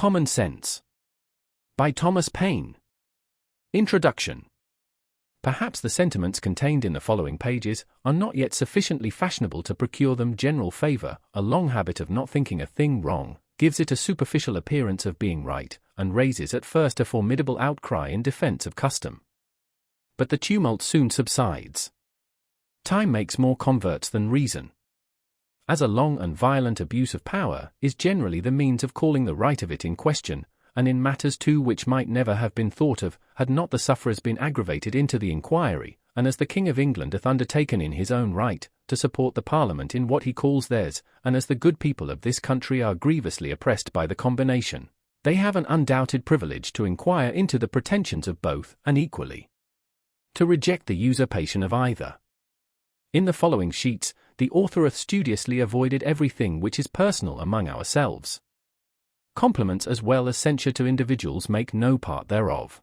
Common Sense. By Thomas Paine. Introduction. Perhaps the sentiments contained in the following pages are not yet sufficiently fashionable to procure them general favor. A long habit of not thinking a thing wrong gives it a superficial appearance of being right, and raises at first a formidable outcry in defense of custom. But the tumult soon subsides. Time makes more converts than reason. As a long and violent abuse of power is generally the means of calling the right of it in question, and in matters too which might never have been thought of, had not the sufferers been aggravated into the inquiry, and as the King of England hath undertaken in his own right, to support the Parliament in what he calls theirs, and as the good people of this country are grievously oppressed by the combination, they have an undoubted privilege to inquire into the pretensions of both, and equally to reject the usurpation of either. In the following sheets, the author hath studiously avoided everything which is personal among ourselves. Compliments as well as censure to individuals make no part thereof.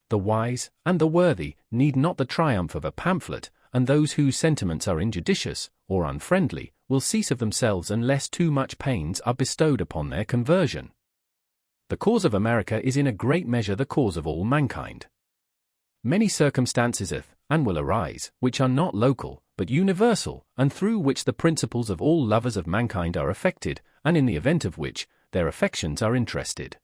The wise and the worthy need not the triumph of a pamphlet, and those whose sentiments are injudicious or unfriendly will cease of themselves unless too much pains are bestowed upon their conversion. The cause of America is in a great measure the cause of all mankind. Many circumstances hath, and will arise, which are not local, but universal, and through which the principles of all lovers of mankind are affected, and in the event of which, their affections are interested.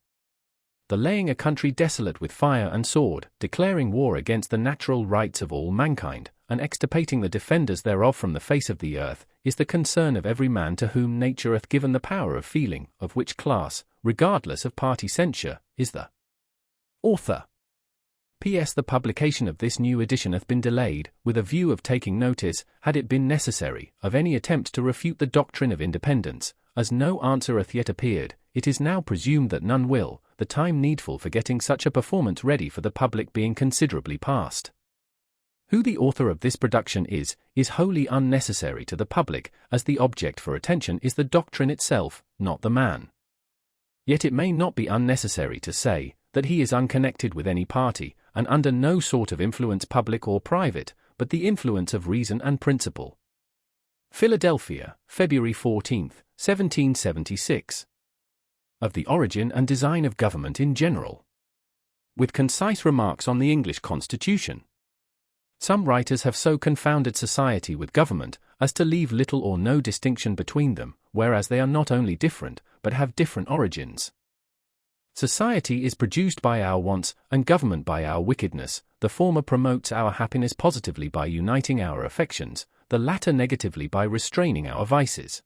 The laying a country desolate with fire and sword, declaring war against the natural rights of all mankind, and extirpating the defenders thereof from the face of the earth, is the concern of every man to whom nature hath given the power of feeling, of which class, regardless of party censure, is the author. P.S. The publication of this new edition hath been delayed, with a view of taking notice, had it been necessary, of any attempt to refute the doctrine of independence. As no answer hath yet appeared, it is now presumed that none will, the time needful for getting such a performance ready for the public being considerably past. Who the author of this production is wholly unnecessary to the public, as the object for attention is the doctrine itself, not the man. Yet it may not be unnecessary to say, that he is unconnected with any party, and under no sort of influence public or private, but the influence of reason and principle. Philadelphia, February 14, 1776. Of the origin and design of government in general. With concise remarks on the English Constitution. Some writers have so confounded society with government, as to leave little or no distinction between them, whereas they are not only different, but have different origins. Society is produced by our wants, and government by our wickedness. The former promotes our happiness positively by uniting our affections, the latter negatively by restraining our vices.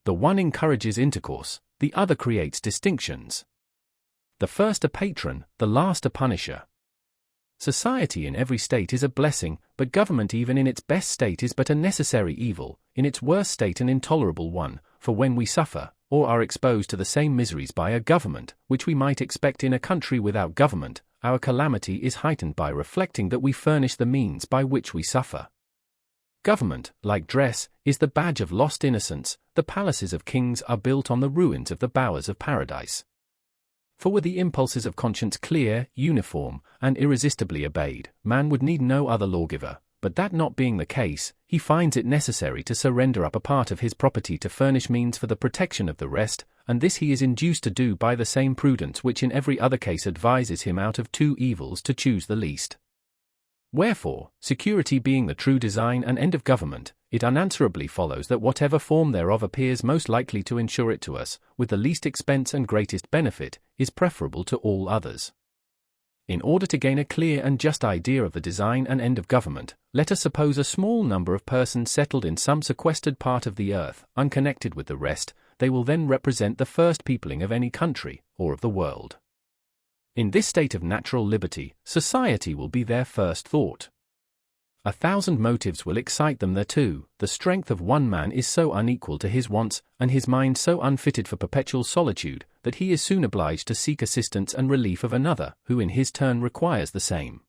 The one encourages intercourse, the other creates distinctions. The first a patron, the last a punisher. Society in every state is a blessing, but government even in its best state is but a necessary evil, in its worst state an intolerable one, for when we suffer, or are exposed to the same miseries by a government, which we might expect in a country without government, our calamity is heightened by reflecting that we furnish the means by which we suffer. Government, like dress, is the badge of lost innocence. The palaces of kings are built on the ruins of the bowers of paradise. For were the impulses of conscience clear, uniform, and irresistibly obeyed, man would need no other lawgiver, but that not being the case, he finds it necessary to surrender up a part of his property to furnish means for the protection of the rest, and this he is induced to do by the same prudence which in every other case advises him out of two evils to choose the least. Wherefore, security being the true design and end of government, it unanswerably follows that whatever form thereof appears most likely to ensure it to us, with the least expense and greatest benefit, is preferable to all others. In order to gain a clear and just idea of the design and end of government, let us suppose a small number of persons settled in some sequestered part of the earth, unconnected with the rest. They will then represent the first peopling of any country, or of the world. In this state of natural liberty, society will be their first thought. 1,000 motives will excite them thereto. The strength of one man is so unequal to his wants, and his mind so unfitted for perpetual solitude, that he is soon obliged to seek assistance and relief of another, who in his turn requires the same.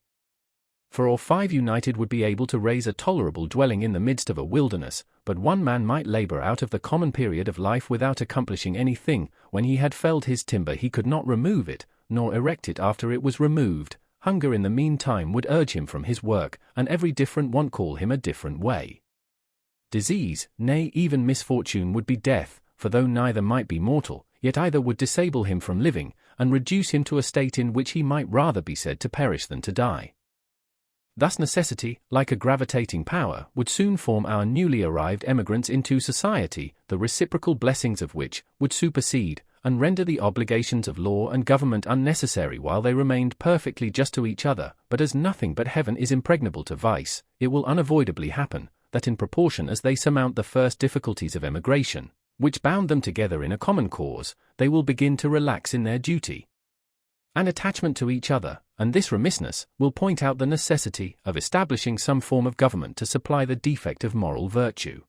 4 or 5 united would be able to raise a tolerable dwelling in the midst of a wilderness, but one man might labor out of the common period of life without accomplishing anything. When he had felled his timber he could not remove it, nor erect it after it was removed. Hunger in the meantime would urge him from his work, and every different want call him a different way. Disease, nay even misfortune would be death, for though neither might be mortal, yet either would disable him from living, and reduce him to a state in which he might rather be said to perish than to die. Thus necessity, like a gravitating power, would soon form our newly arrived emigrants into society, the reciprocal blessings of which would supersede, and render the obligations of law and government unnecessary while they remained perfectly just to each other. But as nothing but heaven is impregnable to vice, it will unavoidably happen that in proportion as they surmount the first difficulties of emigration, which bound them together in a common cause, they will begin to relax in their duty and attachment to each other, and this remissness will point out the necessity of establishing some form of government to supply the defect of moral virtue.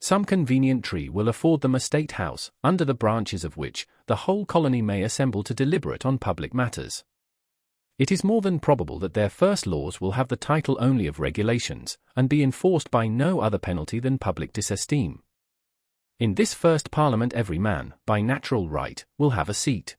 Some convenient tree will afford them a state house, under the branches of which the whole colony may assemble to deliberate on public matters. It is more than probable that their first laws will have the title only of regulations, and be enforced by no other penalty than public disesteem. In this first parliament every man, by natural right, will have a seat.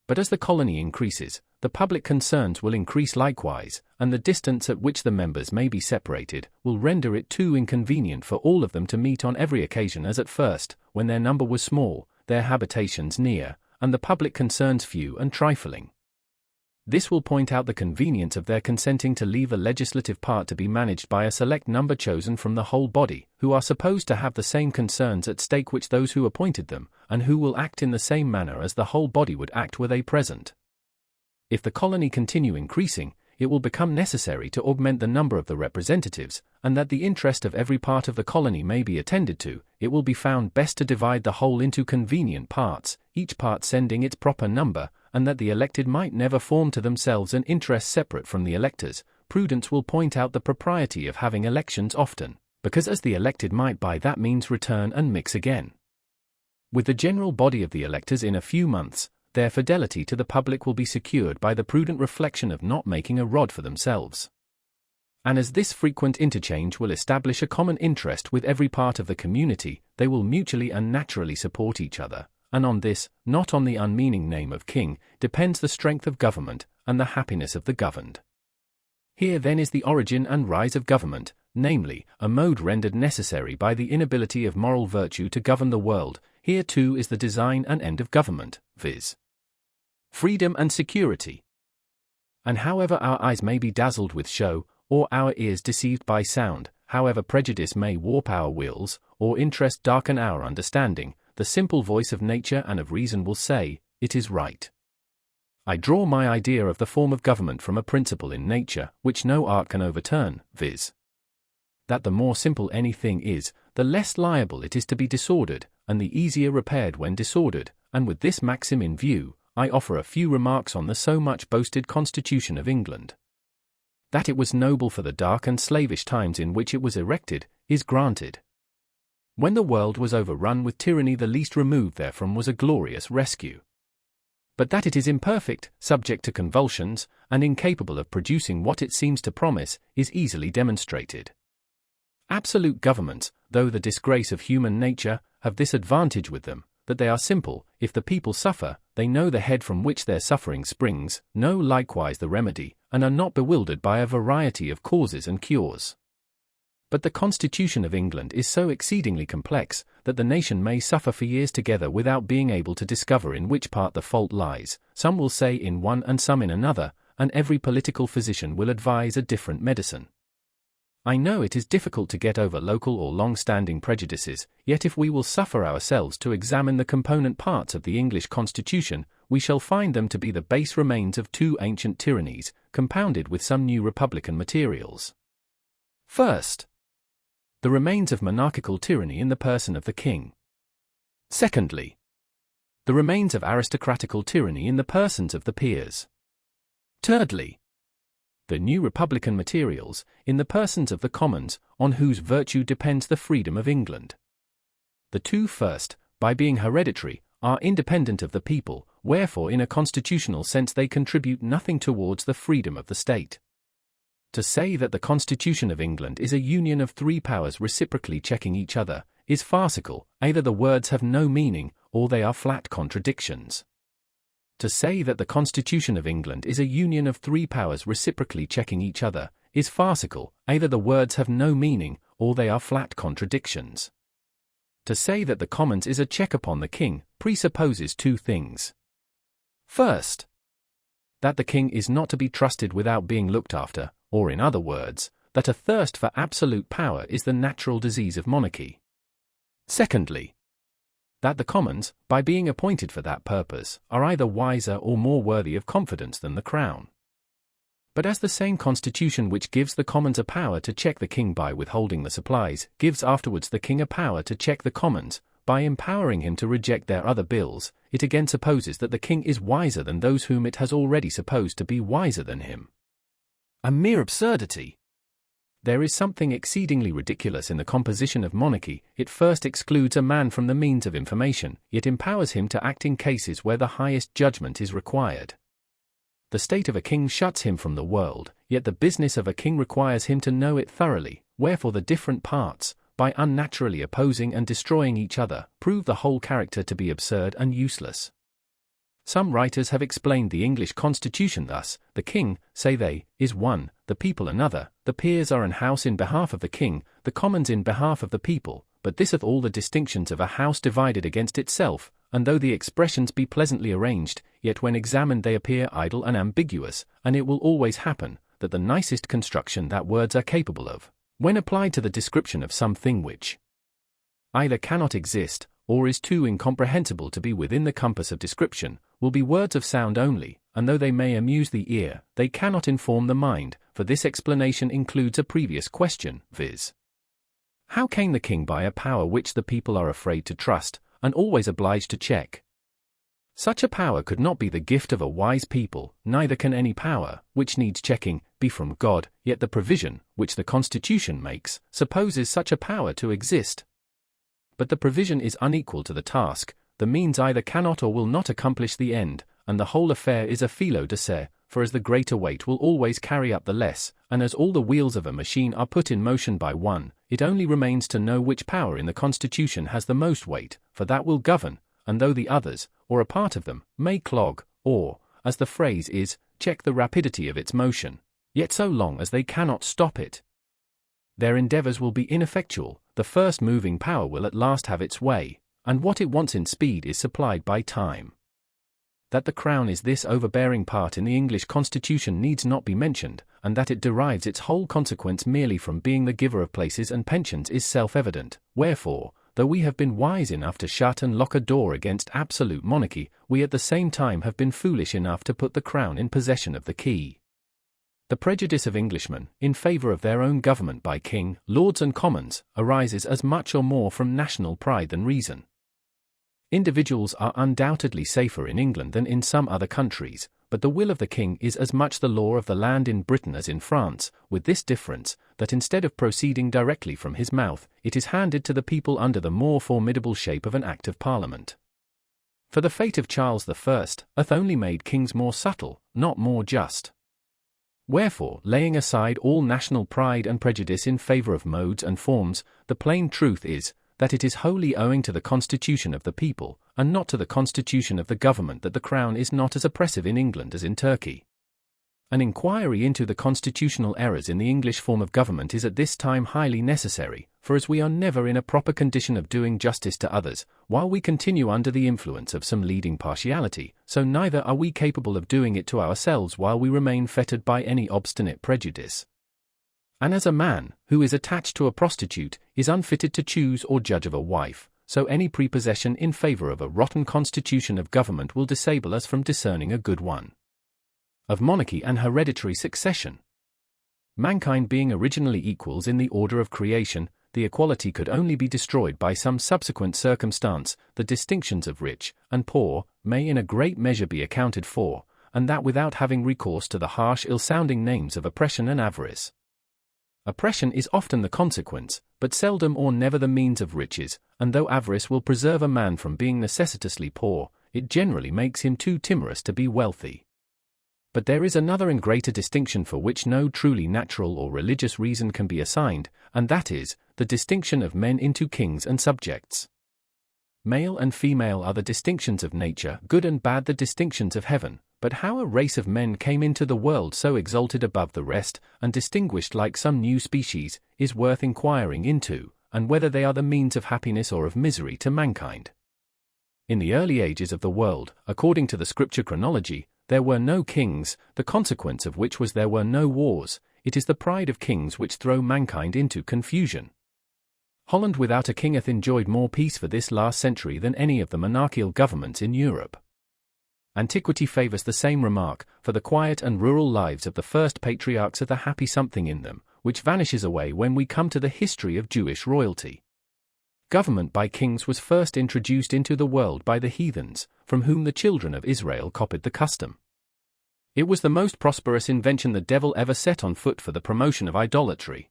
But as the colony increases, the public concerns will increase likewise, and the distance at which the members may be separated will render it too inconvenient for all of them to meet on every occasion as at first, when their number was small, their habitations near, and the public concerns few and trifling. This will point out the convenience of their consenting to leave a legislative part to be managed by a select number chosen from the whole body, who are supposed to have the same concerns at stake which those who appointed them, and who will act in the same manner as the whole body would act were they present. If the colony continue increasing, it will become necessary to augment the number of the representatives, and that the interest of every part of the colony may be attended to, it will be found best to divide the whole into convenient parts, each part sending its proper number, and that the elected might never form to themselves an interest separate from the electors. Prudence will point out the propriety of having elections often, because as the elected might by that means return and mix again with the general body of the electors in a few months, their fidelity to the public will be secured by the prudent reflection of not making a rod for themselves. And as this frequent interchange will establish a common interest with every part of the community, they will mutually and naturally support each other, and on this, not on the unmeaning name of king, depends the strength of government, and the happiness of the governed. Here then is the origin and rise of government, namely, a mode rendered necessary by the inability of moral virtue to govern the world. Here too is the design and end of government, viz. freedom and security. And however our eyes may be dazzled with show, or our ears deceived by sound, however prejudice may warp our wills, or interest darken our understanding, the simple voice of nature and of reason will say, it is right. I draw my idea of the form of government from a principle in nature, which no art can overturn, viz. that the more simple anything is, the less liable it is to be disordered, and the easier repaired when disordered, and with this maxim in view, I offer a few remarks on the so much boasted Constitution of England. That it was noble for the dark and slavish times in which it was erected, is granted. When the world was overrun with tyranny, the least remove therefrom was a glorious rescue. But that it is imperfect, subject to convulsions, and incapable of producing what it seems to promise, is easily demonstrated. Absolute governments, though the disgrace of human nature, have this advantage with them, that they are simple. If the people suffer, they know the head from which their suffering springs, know likewise the remedy, and are not bewildered by a variety of causes and cures. But the Constitution of England is so exceedingly complex, that the nation may suffer for years together without being able to discover in which part the fault lies. Some will say in one and some in another, and every political physician will advise a different medicine. I know it is difficult to get over local or long-standing prejudices, yet if we will suffer ourselves to examine the component parts of the English Constitution, we shall find them to be the base remains of two ancient tyrannies, compounded with some new republican materials. First, the remains of monarchical tyranny in the person of the king. Secondly, the remains of aristocratical tyranny in the persons of the peers. Thirdly, the new republican materials, in the persons of the commons, on whose virtue depends the freedom of England. The two first, by being hereditary, are independent of the people, wherefore in a constitutional sense they contribute nothing towards the freedom of the state. To say that the Constitution of England is a union of three powers reciprocally checking each other, is farcical. Either the words have no meaning, or they are flat contradictions. To say that the Constitution of England is a union of three powers reciprocally checking each other, is farcical. Either the words have no meaning, or they are flat contradictions. To say that the Commons is a check upon the king presupposes two things. First, that the king is not to be trusted without being looked after, or in other words, that a thirst for absolute power is the natural disease of monarchy. Secondly, that the Commons, by being appointed for that purpose, are either wiser or more worthy of confidence than the Crown. But as the same constitution which gives the Commons a power to check the king by withholding the supplies, gives afterwards the king a power to check the Commons, by empowering him to reject their other bills, it again supposes that the king is wiser than those whom it has already supposed to be wiser than him. A mere absurdity. There is something exceedingly ridiculous in the composition of monarchy. It first excludes a man from the means of information, yet empowers him to act in cases where the highest judgment is required. The state of a king shuts him from the world, yet the business of a king requires him to know it thoroughly, wherefore the different parts, by unnaturally opposing and destroying each other, prove the whole character to be absurd and useless. Some writers have explained the English constitution thus: the king, say they, is one, the people another, the peers are an house in behalf of the king, the commons in behalf of the people, but this hath all the distinctions of a house divided against itself, and though the expressions be pleasantly arranged, yet when examined they appear idle and ambiguous, and it will always happen, that the nicest construction that words are capable of, when applied to the description of some thing which either cannot exist, or is too incomprehensible to be within the compass of description, will be words of sound only, and though they may amuse the ear, they cannot inform the mind, for this explanation includes a previous question, viz. How came the king by a power which the people are afraid to trust, and always obliged to check? Such a power could not be the gift of a wise people, neither can any power, which needs checking, be from God, yet the provision, which the Constitution makes, supposes such a power to exist. But the provision is unequal to the task, the means either cannot or will not accomplish the end, and the whole affair is a filo de se, for as the greater weight will always carry up the less, and as all the wheels of a machine are put in motion by one, it only remains to know which power in the Constitution has the most weight, for that will govern, and though the others, or a part of them, may clog, or, as the phrase is, check the rapidity of its motion, yet so long as they cannot stop it, their endeavours will be ineffectual. The first moving power will at last have its way, and what it wants in speed is supplied by time. That the Crown is this overbearing part in the English Constitution needs not be mentioned, and that it derives its whole consequence merely from being the giver of places and pensions is self-evident, wherefore, though we have been wise enough to shut and lock a door against absolute monarchy, we at the same time have been foolish enough to put the Crown in possession of the key. The prejudice of Englishmen, in favour of their own government by king, lords and commons, arises as much or more from national pride than reason. Individuals are undoubtedly safer in England than in some other countries, but the will of the king is as much the law of the land in Britain as in France, with this difference, that instead of proceeding directly from his mouth, it is handed to the people under the more formidable shape of an Act of Parliament. For the fate of Charles I hath only made kings more subtle, not more just. Wherefore, laying aside all national pride and prejudice in favour of modes and forms, the plain truth is, that it is wholly owing to the constitution of the people, and not to the constitution of the government, that the Crown is not as oppressive in England as in Turkey. An inquiry into the constitutional errors in the English form of government is at this time highly necessary, for as we are never in a proper condition of doing justice to others, while we continue under the influence of some leading partiality, so neither are we capable of doing it to ourselves while we remain fettered by any obstinate prejudice. And as a man, who is attached to a prostitute, is unfitted to choose or judge of a wife, so any prepossession in favour of a rotten constitution of government will disable us from discerning a good one. Of monarchy and hereditary succession. Mankind being originally equals in the order of creation, the equality could only be destroyed by some subsequent circumstance. The distinctions of rich and poor may in a great measure be accounted for, and that without having recourse to the harsh ill-sounding names of oppression and avarice. Oppression is often the consequence, but seldom or never the means of riches, and though avarice will preserve a man from being necessitously poor, it generally makes him too timorous to be wealthy. But there is another and greater distinction for which no truly natural or religious reason can be assigned, and that is, the distinction of men into kings and subjects. Male and female are the distinctions of nature, good and bad the distinctions of heaven, but how a race of men came into the world so exalted above the rest, and distinguished like some new species, is worth inquiring into, and whether they are the means of happiness or of misery to mankind. In the early ages of the world, according to the scripture chronology, there were no kings, the consequence of which was there were no wars. It is the pride of kings which throw mankind into confusion. Holland without a king hath enjoyed more peace for this last century than any of the monarchical governments in Europe. Antiquity favours the same remark, for the quiet and rural lives of the first patriarchs are the happy something in them, which vanishes away when we come to the history of Jewish royalty. Government by kings was first introduced into the world by the heathens, from whom the children of Israel copied the custom. It was the most prosperous invention the devil ever set on foot for the promotion of idolatry.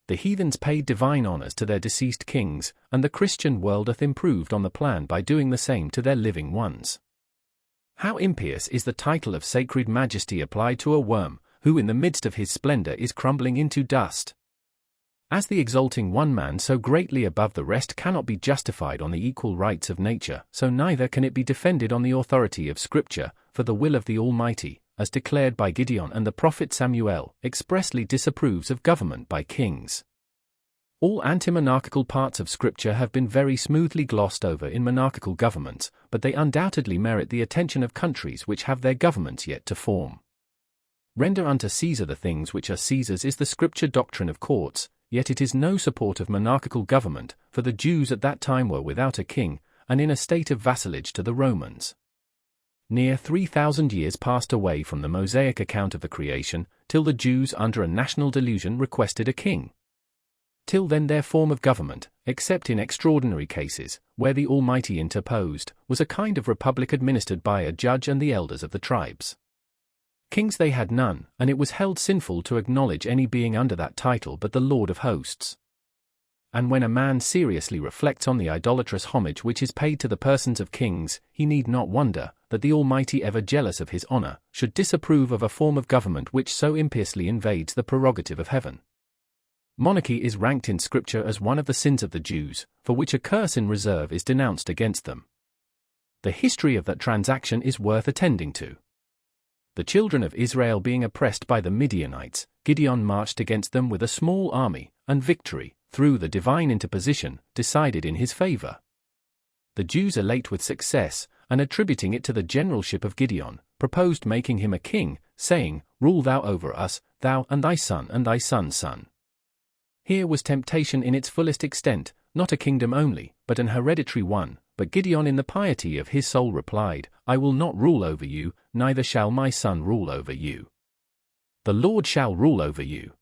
The heathens paid divine honors to their deceased kings, and the Christian world hath improved on the plan by doing the same to their living ones. How impious is the title of sacred majesty applied to a worm, who in the midst of his splendor is crumbling into dust. As the exalting one man so greatly above the rest cannot be justified on the equal rights of nature, so neither can it be defended on the authority of Scripture, for the will of the Almighty, as declared by Gideon and the prophet Samuel, expressly disapproves of government by kings. All anti-monarchical parts of Scripture have been very smoothly glossed over in monarchical governments, but they undoubtedly merit the attention of countries which have their governments yet to form. Render unto Caesar the things which are Caesar's is the Scripture doctrine of courts, yet it is no support of monarchical government, for the Jews at that time were without a king, and in a state of vassalage to the Romans. Near 3,000 years passed away from the Mosaic account of the creation, till the Jews under a national delusion requested a king. Till then their form of government, except in extraordinary cases, where the Almighty interposed, was a kind of republic administered by a judge and the elders of the tribes. Kings they had none, and it was held sinful to acknowledge any being under that title but the Lord of hosts. And when a man seriously reflects on the idolatrous homage which is paid to the persons of kings, he need not wonder that the Almighty, ever jealous of his honor, should disapprove of a form of government which so impiously invades the prerogative of heaven. Monarchy is ranked in Scripture as one of the sins of the Jews, for which a curse in reserve is denounced against them. The history of that transaction is worth attending to. The children of Israel being oppressed by the Midianites, Gideon marched against them with a small army, and victory, through the divine interposition, decided in his favor. The Jews, elate with success, and attributing it to the generalship of Gideon, proposed making him a king, saying, "Rule thou over us, thou and thy son and thy son's son." Here was temptation in its fullest extent, not a kingdom only, but an hereditary one. But Gideon in the piety of his soul replied, "I will not rule over you, neither shall my son rule over you. The Lord shall rule over you."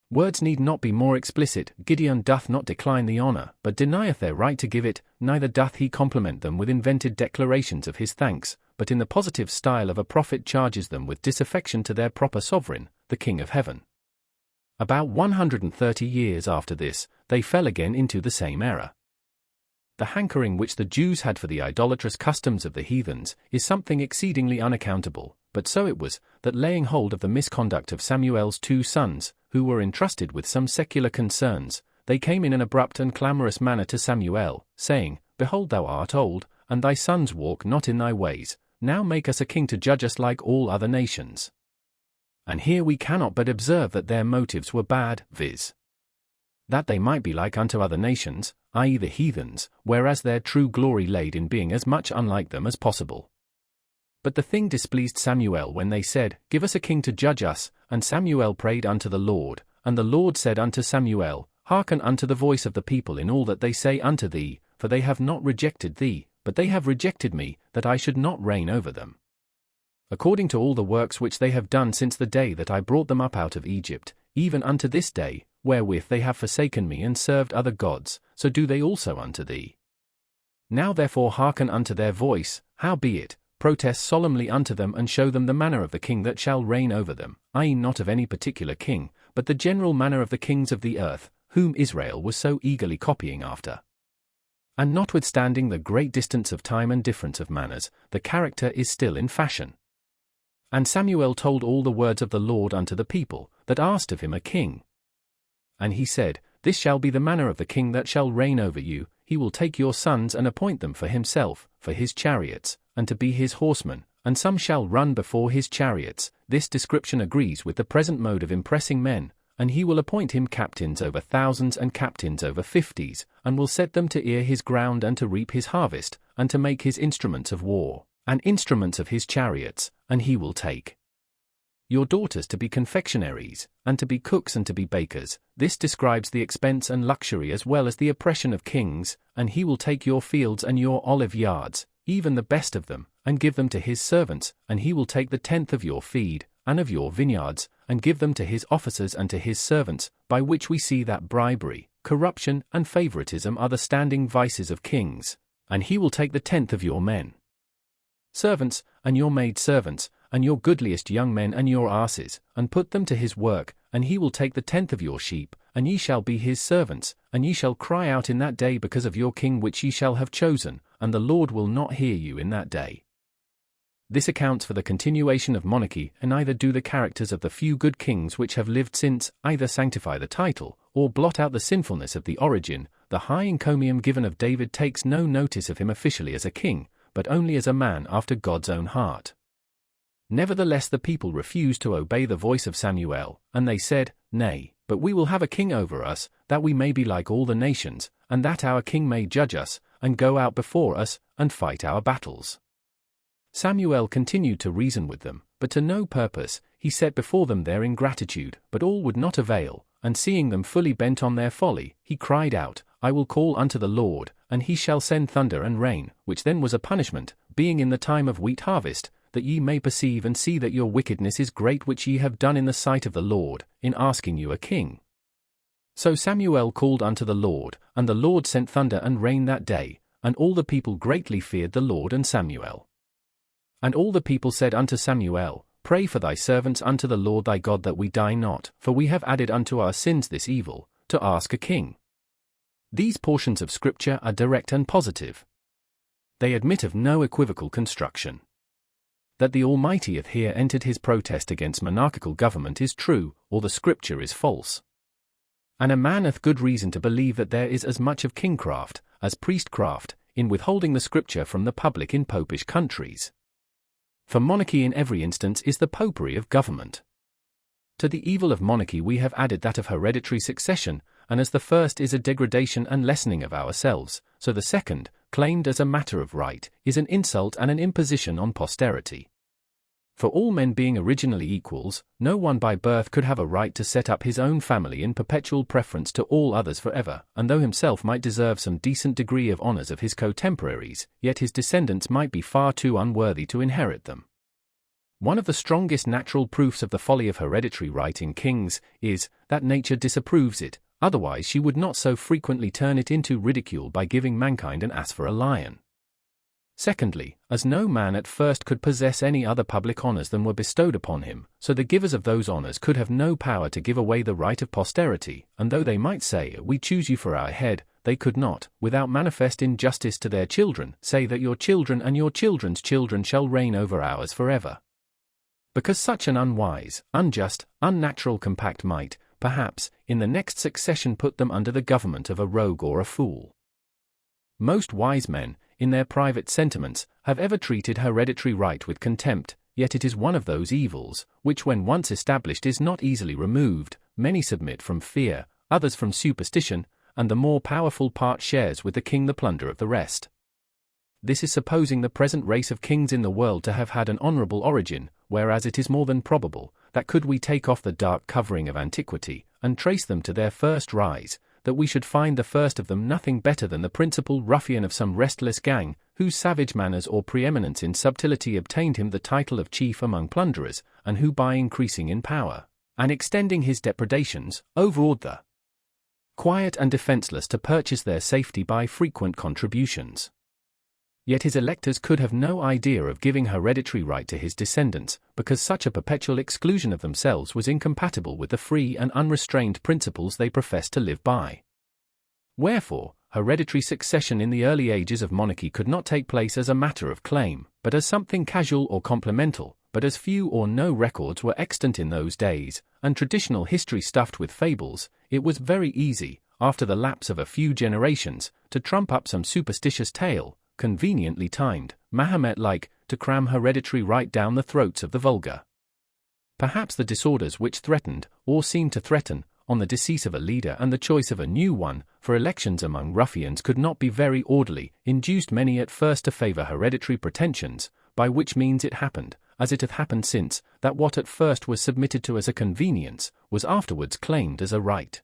Words need not be more explicit. Gideon doth not decline the honor, but denieth their right to give it, neither doth he compliment them with invented declarations of his thanks, but in the positive style of a prophet charges them with disaffection to their proper sovereign, the King of heaven. About 130 years after this, they fell again into the same error. The hankering which the Jews had for the idolatrous customs of the heathens is something exceedingly unaccountable, but so it was, that laying hold of the misconduct of Samuel's 2 sons, who were entrusted with some secular concerns, they came in an abrupt and clamorous manner to Samuel, saying, "Behold, thou art old, and thy sons walk not in thy ways, now make us a king to judge us like all other nations." And here we cannot but observe that their motives were bad, viz. that they might be like unto other nations, i.e. the heathens, whereas their true glory laid in being as much unlike them as possible. But the thing displeased Samuel when they said, "Give us a king to judge us," and Samuel prayed unto the Lord, and the Lord said unto Samuel, "Hearken unto the voice of the people in all that they say unto thee, for they have not rejected thee, but they have rejected me, that I should not reign over them. According to all the works which they have done since the day that I brought them up out of Egypt, even unto this day, wherewith they have forsaken me and served other gods, so do they also unto thee. Now therefore hearken unto their voice, howbeit, protest solemnly unto them and show them the manner of the king that shall reign over them, i.e. not of any particular king, but the general manner of the kings of the earth, whom Israel was so eagerly copying after. And notwithstanding the great distance of time and difference of manners, the character is still in fashion. And Samuel told all the words of the Lord unto the people, that asked of him a king. And he said, This shall be the manner of the king that shall reign over you, he will take your sons and appoint them for himself, for his chariots, and to be his horsemen, and some shall run before his chariots. This description agrees with the present mode of impressing men, and he will appoint him captains over thousands and captains over 50s, and will set them to ear his ground and to reap his harvest, and to make his instruments of war, and instruments of his chariots, and he will take your daughters to be confectionaries, and to be cooks and to be bakers. This describes the expense and luxury as well as the oppression of kings, and he will take your fields and your olive yards, even the best of them, and give them to his servants, and he will take the tenth of your feed, and of your vineyards, and give them to his officers and to his servants, by which we see that bribery, corruption, and favoritism are the standing vices of kings. And he will take the tenth of your men servants, and your maid servants, and your goodliest young men and your asses, and put them to his work, and he will take the tenth of your sheep, and ye shall be his servants, and ye shall cry out in that day because of your king which ye shall have chosen, and the Lord will not hear you in that day. This accounts for the continuation of monarchy, and neither do the characters of the few good kings which have lived since either sanctify the title, or blot out the sinfulness of the origin. The high encomium given of David takes no notice of him officially as a king, but only as a man after God's own heart. Nevertheless the people refused to obey the voice of Samuel, and they said, Nay, but we will have a king over us, that we may be like all the nations, and that our king may judge us, and go out before us, and fight our battles. Samuel continued to reason with them, but to no purpose. He set before them their ingratitude, but all would not avail, and seeing them fully bent on their folly, he cried out, I will call unto the Lord, and he shall send thunder and rain, which then was a punishment, being in the time of wheat harvest, that ye may perceive and see that your wickedness is great which ye have done in the sight of the Lord, in asking you a king. So Samuel called unto the Lord, and the Lord sent thunder and rain that day, and all the people greatly feared the Lord and Samuel. And all the people said unto Samuel, Pray for thy servants unto the Lord thy God that we die not, for we have added unto our sins this evil, to ask a king. These portions of Scripture are direct and positive. They admit of no equivocal construction. That the Almighty hath here entered his protest against monarchical government is true, or the Scripture is false. And a man hath good reason to believe that there is as much of kingcraft, as priestcraft, in withholding the Scripture from the public in popish countries. For monarchy in every instance is the popery of government. To the evil of monarchy we have added that of hereditary succession, and as the first is a degradation and lessening of ourselves, so the second, claimed as a matter of right, is an insult and an imposition on posterity. For all men being originally equals, no one by birth could have a right to set up his own family in perpetual preference to all others forever, and though himself might deserve some decent degree of honours of his contemporaries, yet his descendants might be far too unworthy to inherit them. One of the strongest natural proofs of the folly of hereditary right in kings is that nature disapproves it, otherwise she would not so frequently turn it into ridicule by giving mankind an ass for a lion. Secondly, as no man at first could possess any other public honours than were bestowed upon him, so the givers of those honours could have no power to give away the right of posterity, and though they might say, We choose you for our head, they could not, without manifest injustice to their children, say that your children and your children's children shall reign over ours forever. Because such an unwise, unjust, unnatural compact might, perhaps, in the next succession put them under the government of a rogue or a fool. Most wise men, in their private sentiments, have ever treated hereditary right with contempt, yet it is one of those evils, which when once established is not easily removed. Many submit from fear, others from superstition, and the more powerful part shares with the king the plunder of the rest. This is supposing the present race of kings in the world to have had an honourable origin, whereas it is more than probable, that could we take off the dark covering of antiquity, and trace them to their first rise, that we should find the first of them nothing better than the principal ruffian of some restless gang, whose savage manners or preeminence in subtlety obtained him the title of chief among plunderers, and who by increasing in power, and extending his depredations, overawed the quiet and defenceless to purchase their safety by frequent contributions. Yet his electors could have no idea of giving hereditary right to his descendants, because such a perpetual exclusion of themselves was incompatible with the free and unrestrained principles they professed to live by. Wherefore, hereditary succession in the early ages of monarchy could not take place as a matter of claim, but as something casual or complemental. But as few or no records were extant in those days, and traditional history stuffed with fables, it was very easy, after the lapse of a few generations, to trump up some superstitious tale, conveniently timed, Mahomet-like, to cram hereditary right down the throats of the vulgar. Perhaps the disorders which threatened, or seemed to threaten, on the decease of a leader and the choice of a new one, for elections among ruffians could not be very orderly, induced many at first to favour hereditary pretensions, by which means it happened, as it hath happened since, that what at first was submitted to as a convenience, was afterwards claimed as a right.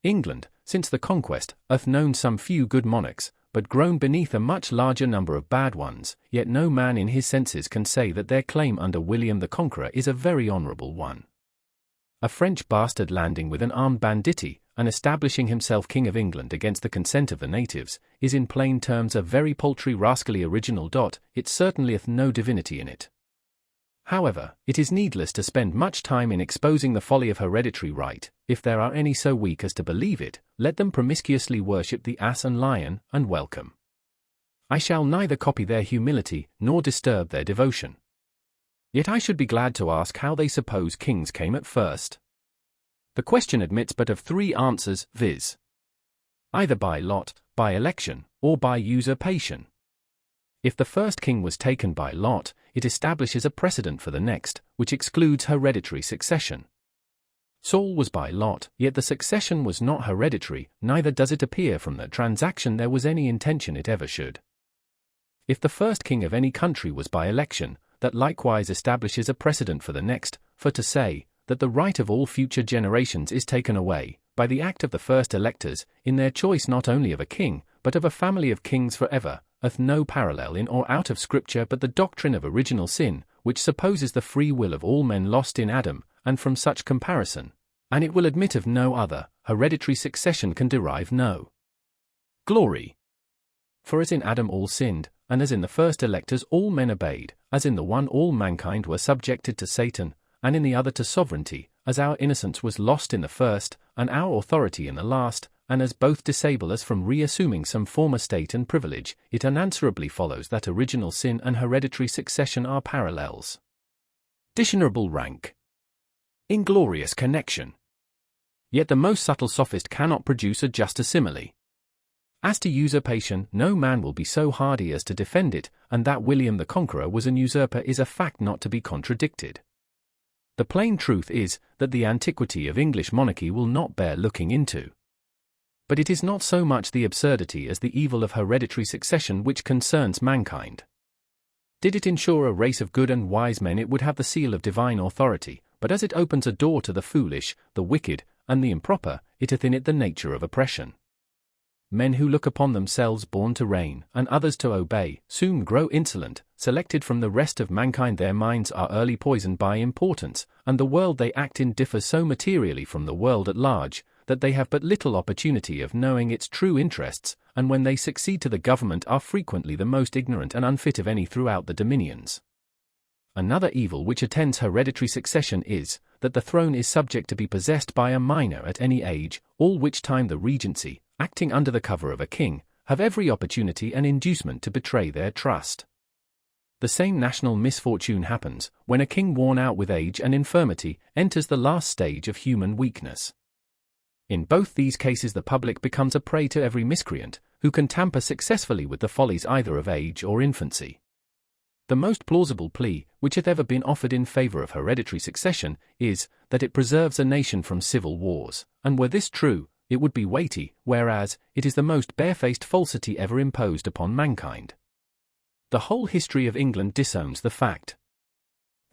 England, since the conquest, hath known some few good monarchs, but grown beneath a much larger number of bad ones, yet no man in his senses can say that their claim under William the Conqueror is a very honourable one. A French bastard landing with an armed banditti, and establishing himself King of England against the consent of the natives, is in plain terms a very paltry rascally original. It certainly hath no divinity in it. However, it is needless to spend much time in exposing the folly of hereditary right. If there are any so weak as to believe it, let them promiscuously worship the ass and lion, and welcome. I shall neither copy their humility, nor disturb their devotion. Yet I should be glad to ask how they suppose kings came at first. The question admits but of three answers, viz. either by lot, by election, or by usurpation. If the first king was taken by lot, it establishes a precedent for the next, which excludes hereditary succession. Saul was by lot, yet the succession was not hereditary, neither does it appear from the transaction there was any intention it ever should. If the first king of any country was by election, that likewise establishes a precedent for the next, for to say, that the right of all future generations is taken away, by the act of the first electors, in their choice not only of a king, but of a family of kings for ever, hath no parallel in or out of Scripture but the doctrine of original sin, which supposes the free will of all men lost in Adam, and from such comparison, and it will admit of no other, hereditary succession can derive no glory. For as in Adam all sinned, and as in the first electors all men obeyed, as in the one all mankind were subjected to Satan, and in the other to sovereignty, as our innocence was lost in the first, and our authority in the last, and as both disable us from reassuming some former state and privilege, it unanswerably follows that original sin and hereditary succession are parallels. Dishonourable rank. Inglorious connection. Yet the most subtle sophist cannot produce a juster simile. As to usurpation, no man will be so hardy as to defend it, and that William the Conqueror was an usurper is a fact not to be contradicted. The plain truth is, that the antiquity of English monarchy will not bear looking into. But it is not so much the absurdity as the evil of hereditary succession which concerns mankind. Did it ensure a race of good and wise men, it would have the seal of divine authority, but as it opens a door to the foolish, the wicked, and the improper, it hath in it the nature of oppression. Men who look upon themselves born to reign, and others to obey, soon grow insolent, selected from the rest of mankind. Their minds are early poisoned by importance, and the world they act in differs so materially from the world at large, that they have but little opportunity of knowing its true interests, and when they succeed to the government are frequently the most ignorant and unfit of any throughout the dominions. Another evil which attends hereditary succession is, that the throne is subject to be possessed by a minor at any age, all which time the regency, acting under the cover of a king, have every opportunity and inducement to betray their trust. The same national misfortune happens, when a king worn out with age and infirmity, enters the last stage of human weakness. In both these cases the public becomes a prey to every miscreant, who can tamper successfully with the follies either of age or infancy. The most plausible plea, which hath ever been offered in favour of hereditary succession, is, that it preserves a nation from civil wars, and were this true, it would be weighty, whereas, it is the most barefaced falsity ever imposed upon mankind. The whole history of England disowns the fact.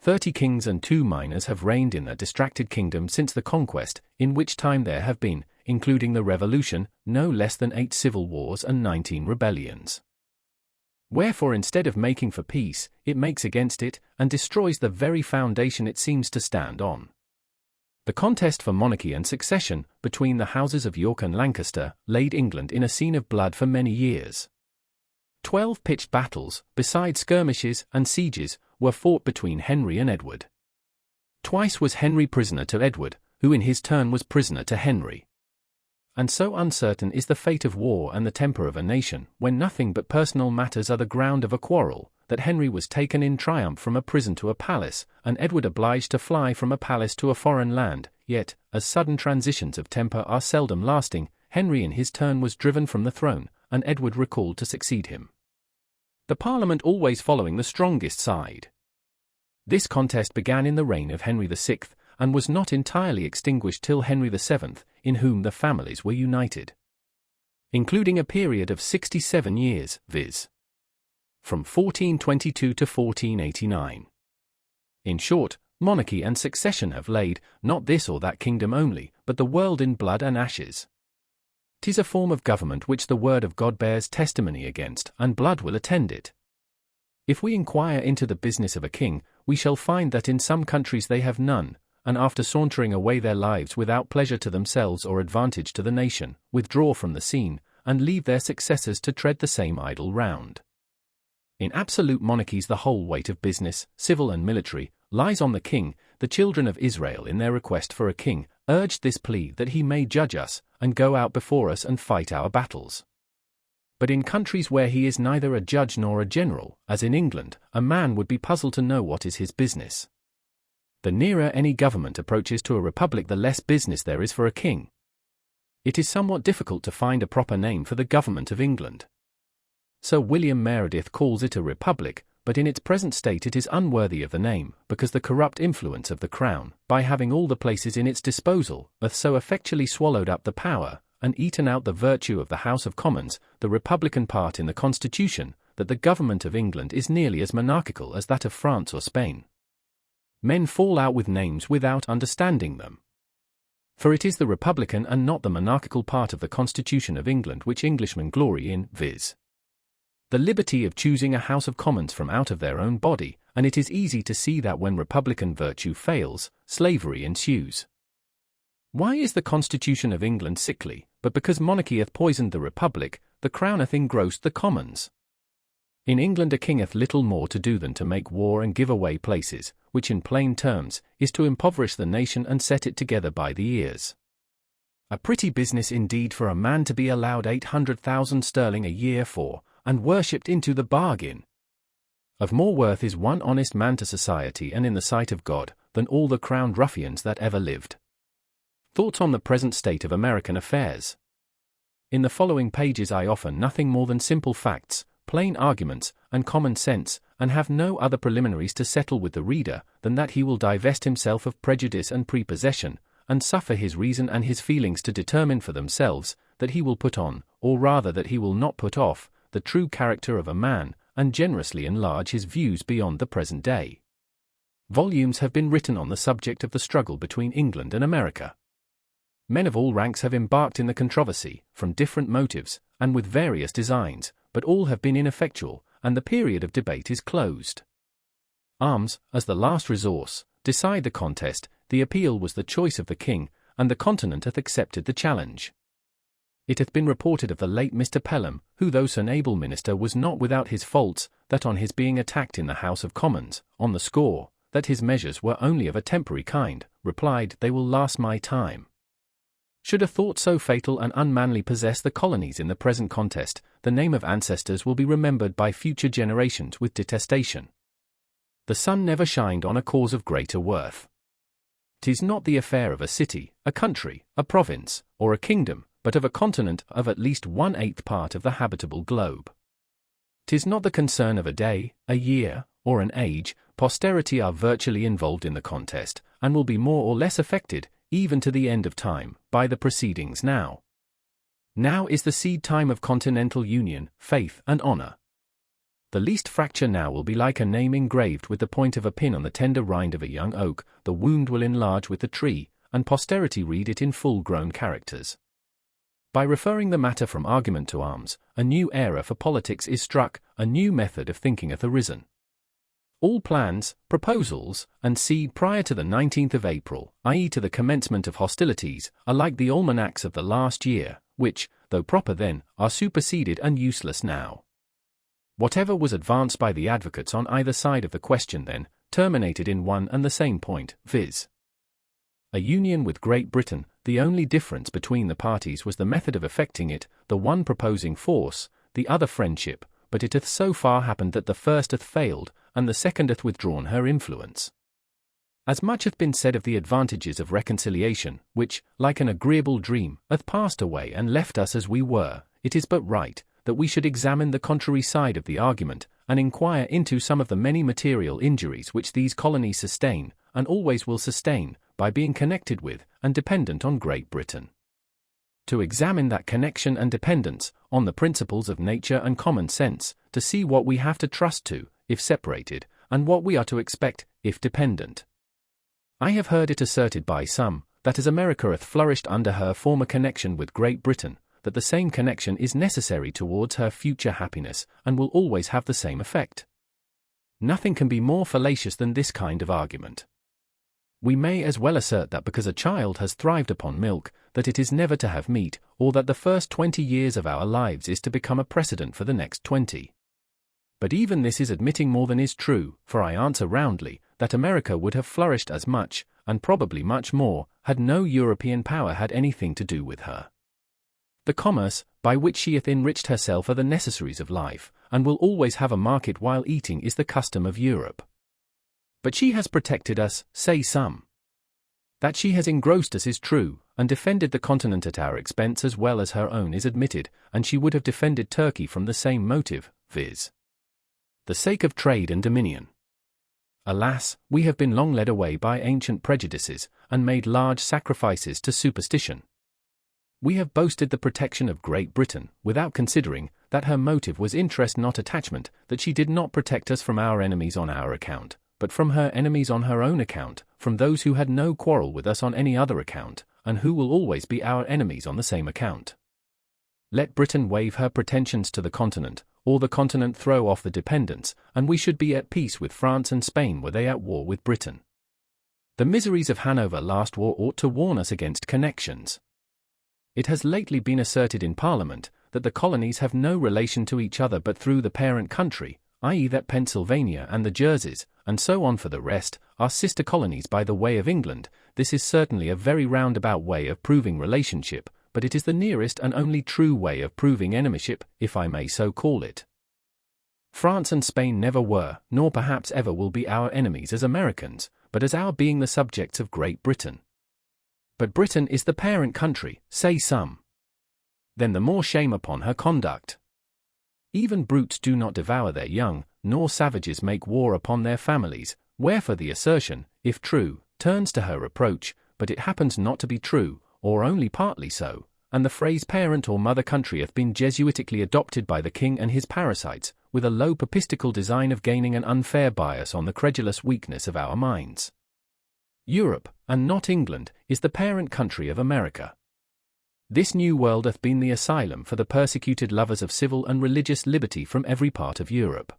30 kings and 2 minors have reigned in the distracted kingdom since the conquest, in which time there have been, including the Revolution, no less than 8 civil wars and 19 rebellions. Wherefore instead of making for peace, it makes against it, and destroys the very foundation it seems to stand on. The contest for monarchy and succession, between the houses of York and Lancaster, laid England in a scene of blood for many years. 12 pitched battles, besides skirmishes and sieges, were fought between Henry and Edward. Twice was Henry prisoner to Edward, who in his turn was prisoner to Henry. And so uncertain is the fate of war and the temper of a nation, when nothing but personal matters are the ground of a quarrel, that Henry was taken in triumph from a prison to a palace, and Edward obliged to fly from a palace to a foreign land. Yet, as sudden transitions of temper are seldom lasting, Henry in his turn was driven from the throne, and Edward recalled to succeed him. The Parliament always following the strongest side. This contest began in the reign of Henry VI, and was not entirely extinguished till Henry VII, in whom the families were united, including a period of 67 years, viz. from 1422 to 1489. In short, monarchy and succession have laid, not this or that kingdom only, but the world in blood and ashes. 'Tis a form of government which the word of God bears testimony against, and blood will attend it. If we inquire into the business of a king, we shall find that in some countries they have none, and after sauntering away their lives without pleasure to themselves or advantage to the nation, withdraw from the scene, and leave their successors to tread the same idle round. In absolute monarchies the whole weight of business, civil and military, lies on the king. The children of Israel in their request for a king, urged this plea that he may judge us, and go out before us and fight our battles. But in countries where he is neither a judge nor a general, as in England, a man would be puzzled to know what is his business. The nearer any government approaches to a republic, the less business there is for a king. It is somewhat difficult to find a proper name for the government of England. Sir William Meredith calls it a republic, but in its present state it is unworthy of the name, because the corrupt influence of the Crown, by having all the places in its disposal, hath so effectually swallowed up the power, and eaten out the virtue of the House of Commons, the republican part in the Constitution, that the government of England is nearly as monarchical as that of France or Spain. Men fall out with names without understanding them. For it is the republican and not the monarchical part of the Constitution of England which Englishmen glory in, viz. the liberty of choosing a House of Commons from out of their own body, and it is easy to see that when republican virtue fails, slavery ensues. Why is the Constitution of England sickly? But because monarchy hath poisoned the republic, the crown hath engrossed the commons. In England a king hath little more to do than to make war and give away places, which in plain terms, is to impoverish the nation and set it together by the ears. A pretty business indeed for a man to be allowed 800,000 sterling a year for, and worshipped into the bargain. Of more worth is one honest man to society and in the sight of God, than all the crowned ruffians that ever lived. Thoughts on the present state of American affairs. In the following pages I offer nothing more than simple facts, plain arguments, and common sense, and have no other preliminaries to settle with the reader, than that he will divest himself of prejudice and prepossession, and suffer his reason and his feelings to determine for themselves, that he will put on, or rather that he will not put off, the true character of a man, and generously enlarge his views beyond the present day. Volumes have been written on the subject of the struggle between England and America. Men of all ranks have embarked in the controversy, from different motives, and with various designs, but all have been ineffectual, and the period of debate is closed. Arms, as the last resource, decide the contest. The appeal was the choice of the king, and the continent hath accepted the challenge. It hath been reported of the late Mr. Pelham, who though an able minister was not without his faults, that on his being attacked in the House of Commons, on the score that his measures were only of a temporary kind, replied, "They will last my time." Should a thought so fatal and unmanly possess the colonies in the present contest, the name of ancestors will be remembered by future generations with detestation. The sun never shined on a cause of greater worth. 'Tis not the affair of a city, a country, a province, or a kingdom, but of a continent of at least 1/8 part of the habitable globe. 'Tis not the concern of a day, a year, or an age. Posterity are virtually involved in the contest, and will be more or less affected, even to the end of time, by the proceedings now. Now is the seed time of continental union, faith, and honor. The least fracture now will be like a name engraved with the point of a pin on the tender rind of a young oak. The wound will enlarge with the tree, and posterity read it in full-grown characters. By referring the matter from argument to arms, a new era for politics is struck, a new method of thinking hath arisen. All plans, proposals, and seed prior to the 19th of April, i.e. to the commencement of hostilities, are like the almanacs of the last year, which, though proper then, are superseded and useless now. Whatever was advanced by the advocates on either side of the question then, terminated in one and the same point, viz. a union with Great Britain. The only difference between the parties was the method of effecting it, the one proposing force, the other friendship, but it hath so far happened that the first hath failed, and the second hath withdrawn her influence. As much hath been said of the advantages of reconciliation, which, like an agreeable dream, hath passed away and left us as we were, it is but right, that we should examine the contrary side of the argument, and inquire into some of the many material injuries which these colonies sustain, and always will sustain, by being connected with and dependent on Great Britain. To examine that connection and dependence, on the principles of nature and common sense, to see what we have to trust to, if separated, and what we are to expect, if dependent. I have heard it asserted by some, that as America hath flourished under her former connection with Great Britain, that the same connection is necessary towards her future happiness, and will always have the same effect. Nothing can be more fallacious than this kind of argument. We may as well assert that because a child has thrived upon milk, that it is never to have meat, or that the first 20 years of our lives is to become a precedent for the next 20. But even this is admitting more than is true, for I answer roundly, that America would have flourished as much, and probably much more, had no European power had anything to do with her. The commerce, by which she hath enriched herself are the necessaries of life, and will always have a market while eating is the custom of Europe. But she has protected us, say some. That she has engrossed us is true, and defended the continent at our expense as well as her own is admitted, and she would have defended Turkey from the same motive, viz. the sake of trade and dominion. Alas, we have been long led away by ancient prejudices, and made large sacrifices to superstition. We have boasted the protection of Great Britain, without considering that her motive was interest not attachment, that she did not protect us from our enemies on our account, but from her enemies on her own account, from those who had no quarrel with us on any other account, and who will always be our enemies on the same account. Let Britain waive her pretensions to the continent, or the continent throw off the dependence, and we should be at peace with France and Spain were they at war with Britain. The miseries of Hanover last war ought to warn us against connections. It has lately been asserted in Parliament that the colonies have no relation to each other but through the parent country, i.e. that Pennsylvania and the Jerseys, and so on for the rest, are sister colonies by the way of England. This is certainly a very roundabout way of proving relationship, but it is the nearest and only true way of proving enemyship, if I may so call it. France and Spain never were, nor perhaps ever will be our enemies as Americans, but as our being the subjects of Great Britain. But Britain is the parent country, say some. Then the more shame upon her conduct. Even brutes do not devour their young, nor savages make war upon their families, wherefore the assertion, if true, turns to her reproach, but it happens not to be true, or only partly so, and the phrase parent or mother country hath been Jesuitically adopted by the king and his parasites, with a low papistical design of gaining an unfair bias on the credulous weakness of our minds. Europe, and not England, is the parent country of America. This new world hath been the asylum for the persecuted lovers of civil and religious liberty from every part of Europe.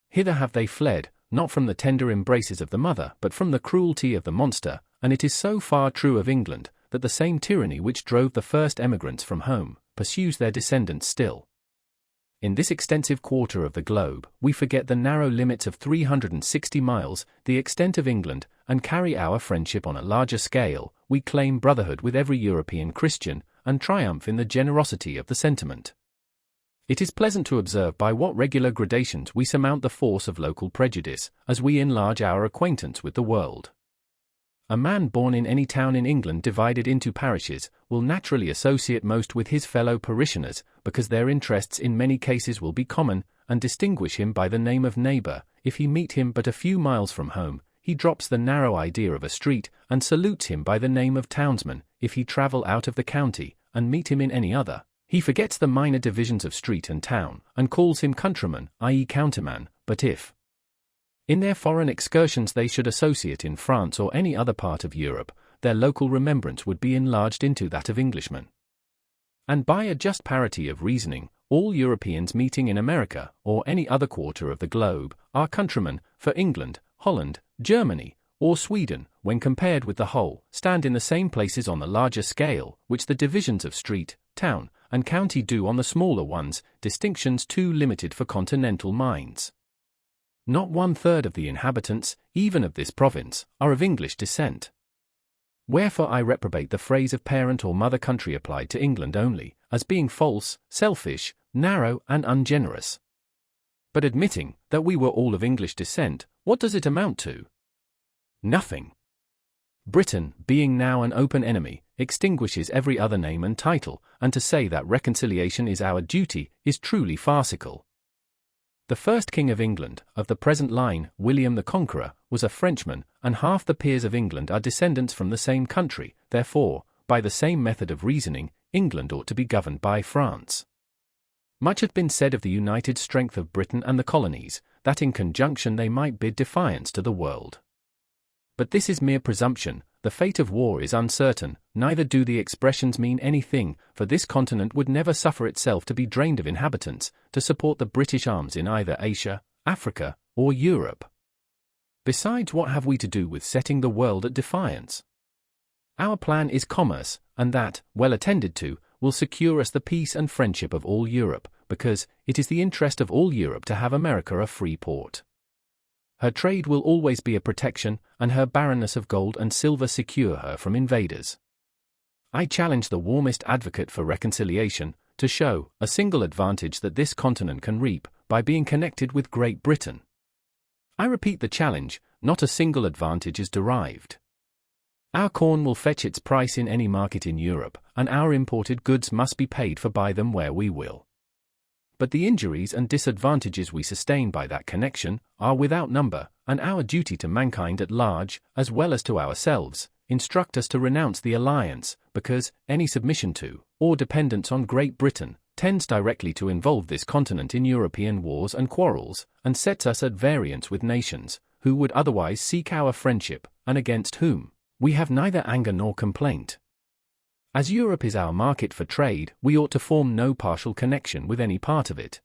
Hither have they fled, not from the tender embraces of the mother, but from the cruelty of the monster, and it is so far true of England, that the same tyranny which drove the first emigrants from home, pursues their descendants still. In this extensive quarter of the globe, we forget the narrow limits of 360 miles, the extent of England, and carry our friendship on a larger scale. We claim brotherhood with every European Christian, and triumph in the generosity of the sentiment. It is pleasant to observe by what regular gradations we surmount the force of local prejudice, as we enlarge our acquaintance with the world. A man born in any town in England divided into parishes, will naturally associate most with his fellow parishioners, because their interests in many cases will be common, and distinguish him by the name of neighbour. If he meet him but a few miles from home, he drops the narrow idea of a street, and salutes him by the name of townsman. If he travel out of the county, and meet him in any other, he forgets the minor divisions of street and town, and calls him countryman, i.e. counterman. But if in their foreign excursions they should associate in France or any other part of Europe, their local remembrance would be enlarged into that of Englishmen. And by a just parity of reasoning, all Europeans meeting in America, or any other quarter of the globe, are countrymen, for England, Holland, Germany, or Sweden, when compared with the whole, stand in the same places on the larger scale, which the divisions of street, town, and county do on the smaller ones, distinctions too limited for continental minds. Not 1/3 of the inhabitants, even of this province, are of English descent. Wherefore I reprobate the phrase of parent or mother country applied to England only, as being false, selfish, narrow, and ungenerous. But admitting that we were all of English descent, what does it amount to? Nothing. Britain, being now an open enemy, extinguishes every other name and title, and to say that reconciliation is our duty, is truly farcical. The first king of England, of the present line, William the Conqueror, was a Frenchman, and half the peers of England are descendants from the same country. Therefore, by the same method of reasoning, England ought to be governed by France. Much had been said of the united strength of Britain and the colonies, that in conjunction they might bid defiance to the world. But this is mere presumption. The fate of war is uncertain, neither do the expressions mean anything, for this continent would never suffer itself to be drained of inhabitants, to support the British arms in either Asia, Africa, or Europe. Besides, what have we to do with setting the world at defiance? Our plan is commerce, and that, well attended to, will secure us the peace and friendship of all Europe, because it is the interest of all Europe to have America a free port. Her trade will always be a protection, and her barrenness of gold and silver secure her from invaders. I challenge the warmest advocate for reconciliation to show a single advantage that this continent can reap by being connected with Great Britain. I repeat the challenge, not a single advantage is derived. Our corn will fetch its price in any market in Europe, and our imported goods must be paid for by them where we will. But the injuries and disadvantages we sustain by that connection are without number, and our duty to mankind at large, as well as to ourselves, instruct us to renounce the alliance, because any submission to, or dependence on Great Britain, tends directly to involve this continent in European wars and quarrels, and sets us at variance with nations, who would otherwise seek our friendship, and against whom we have neither anger nor complaint. As Europe is our market for trade, we ought to form no partial connection with any part of it.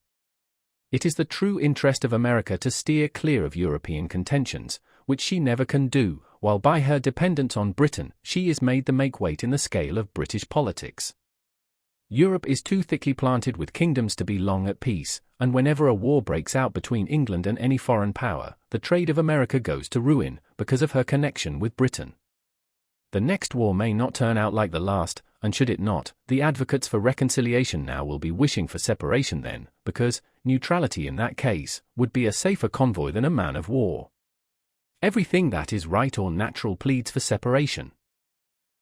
It is the true interest of America to steer clear of European contentions, which she never can do, while by her dependence on Britain she is made the make-weight in the scale of British politics. Europe is too thickly planted with kingdoms to be long at peace, and whenever a war breaks out between England and any foreign power, the trade of America goes to ruin, because of her connection with Britain. The next war may not turn out like the last, and should it not, the advocates for reconciliation now will be wishing for separation then, because neutrality in that case would be a safer convoy than a man of war. Everything that is right or natural pleads for separation.